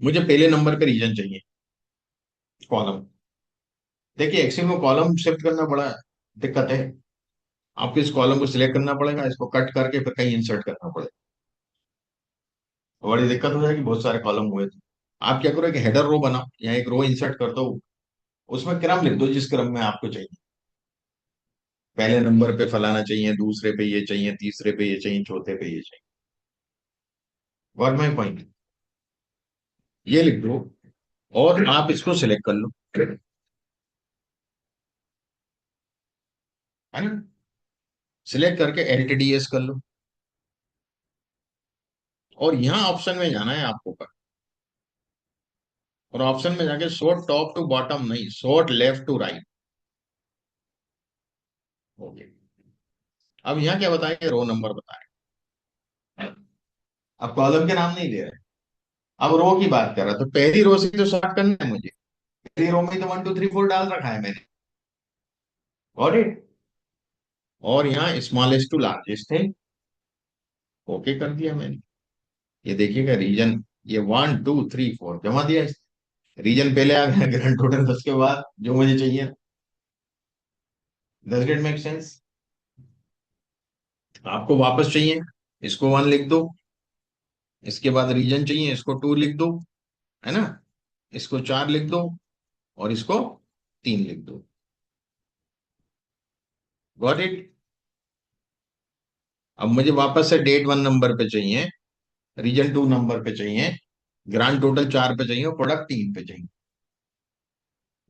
मुझे पहले नंबर पे रीजन चाहिए, कॉलम। देखिए एक्सेल में कॉलम शिफ्ट करना बड़ा दिक्कत है, आपको इस कॉलम को सिलेक्ट करना पड़ेगा, इसको कट करके फिर कहीं इंसर्ट करना पड़ेगा, बड़ी दिक्कत हो जाएगी, बहुत सारे कॉलम हुए तो। आप क्या करो, एक हेडर रो बनाओ या एक रो इंसर्ट कर दो, उसमें क्रम लिख दो जिस क्रम में आपको चाहिए, पहले नंबर पे फलाना चाहिए, दूसरे पे ये चाहिए, तीसरे पे ये चाहिए, चौथे पे ये चाहिए। गॉट माई पॉइंट, ये लिख दो, और आप इसको सिलेक्ट कर लो, है ना, सिलेक्ट करके एलटीडीएस कर लो, और यहाँ ऑप्शन में जाना है आपको पर, और ऑप्शन में जाके शॉर्ट टॉप टू बॉटम नहीं, sort left to right. Okay, अब यहाँ क्या बताएंगे, रो नंबर बताएं, अब कॉलम के नाम नहीं ले रहे, अब रो की बात कर रहा, तो पहली रो से तो स्टार्ट करना है मुझे, पहली रो में तो 1 2 3 4 डाल रखा है मैंने। Got it. और यहाँ स्मॉलेस्ट टू लार्जेस्ट है, ओके कर दिया मैंने। ये देखिएगा रीजन, ये 1 2 3 4 जमा दिया, रीजन पहले आ गया, ग्रैंड टोटल उसके बाद जो मुझे चाहिए। Does it make sense? आपको वापस चाहिए, इसको 1 लिख दो, इसके बाद रीजन चाहिए, इसको 2 लिख दो, है ना, इसको 4 लिख दो, और इसको 3 लिख दो। Got it. अब मुझे वापस से डेट 1 नंबर पे चाहिए, रीजन 2 नंबर पे चाहिए, ग्रांड टोटल 4 पे चाहिए, और प्रोडक्ट 3 पे चाहिए।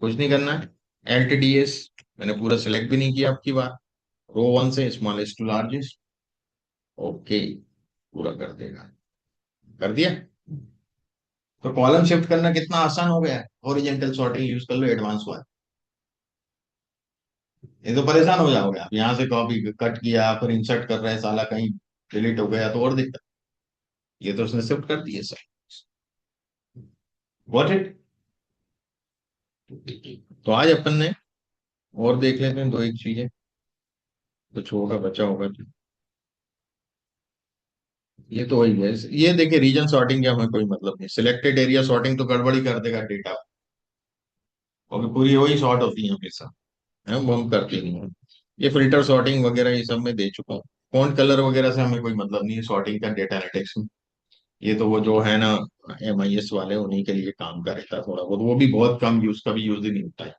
कुछ नहीं करना है, एलटीडीएस मैंने पूरा सिलेक्ट भी नहीं किया आपकी बात, रो 1 से स्मॉलेस्ट टू लार्जेस्ट, ओके। पूरा कर देगा। कर दिया। तो कॉलम शिफ्ट करना कितना आसान हो गया है, हॉरिजेंटल सॉर्टिंग यूज कर लो एडवांस वाला। ये तो परेशान हो जाओगे आप, यहाँ से कॉपी कट किया फिर इंसर्ट कर रहे हैं, साला कहीं डिलीट हो गया तो और दिक्कत। ये तो उसने शिफ्ट कर दिए सर। What it. तो आज अपन ने और देख लेते हैं दो एक चीजें, कुछ होगा बचा होगा तो। ये तो वही है। ये देखिए रीजन सॉर्टिंग का हमें कोई मतलब नहीं, सिलेक्टेड एरिया सॉर्टिंग तो गड़बड़ी कर देगा डेटा, और पूरी वही सॉर्ट होती है हमेशा, है वो हम करते नहीं है। ये फिल्टर सॉर्टिंग वगैरह ये सब मैं दे चुका हूँ। फॉन्ट कलर वगैरह से हमें कोई मतलब नहीं है सॉर्टिंग का डेटा एनालिटिक्स में। ये तो वो जो है ना MIS वाले, उन्हीं के लिए काम का रहता है थोड़ा बहुत, वो भी बहुत कम यूज, कभी यूज ही नहीं होता है।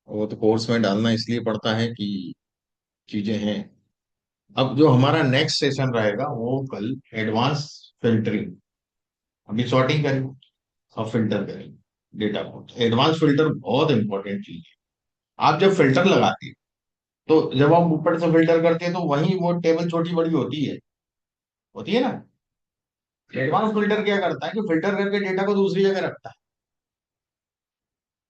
वो तो कोर्स में डालना इसलिए पड़ता है कि चीजें हैं। अब जो हमारा नेक्स्ट सेशन रहेगा वो कल एडवांस फिल्टरिंग। अभी सॉर्टिंग करें, अब फिल्टर करें डेटा को। एडवांस फिल्टर बहुत इंपॉर्टेंट चीज है। आप जब फिल्टर लगाते हैं तो जब आप ऊपर से फिल्टर करते हैं तो वहीं वो टेबल छोटी बड़ी होती है ना। एडवांस फिल्टर क्या करता है कि फिल्टर करके डेटा को दूसरी जगह रखता है,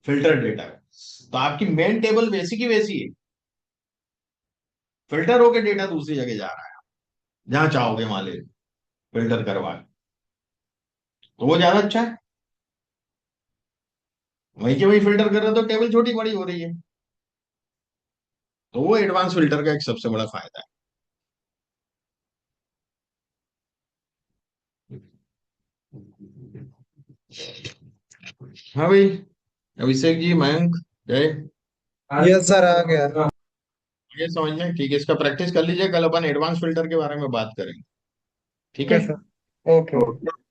फिल्टर डेटा। तो आपकी मेन टेबल वैसी की वैसी है, फिल्टर होके डेटा दूसरी जगह जा रहा है, जहां चाहोगे वहां ले फिल्टर करवा, तो वो ज्यादा अच्छा है। वहीं के वही फिल्टर कर रहे हो तो टेबल छोटी बड़ी हो रही है। तो वो एडवांस फिल्टर का एक सबसे बड़ा फायदा है। हाँ भाई, अभिषेक जी, मयंक, जय, यस सर, आ गया। ये समझ में ठीक है। इसका प्रैक्टिस कर लीजिए, कल अपन एडवांस फिल्टर के बारे में बात करेंगे। ठीक ओके है। सर। ओके।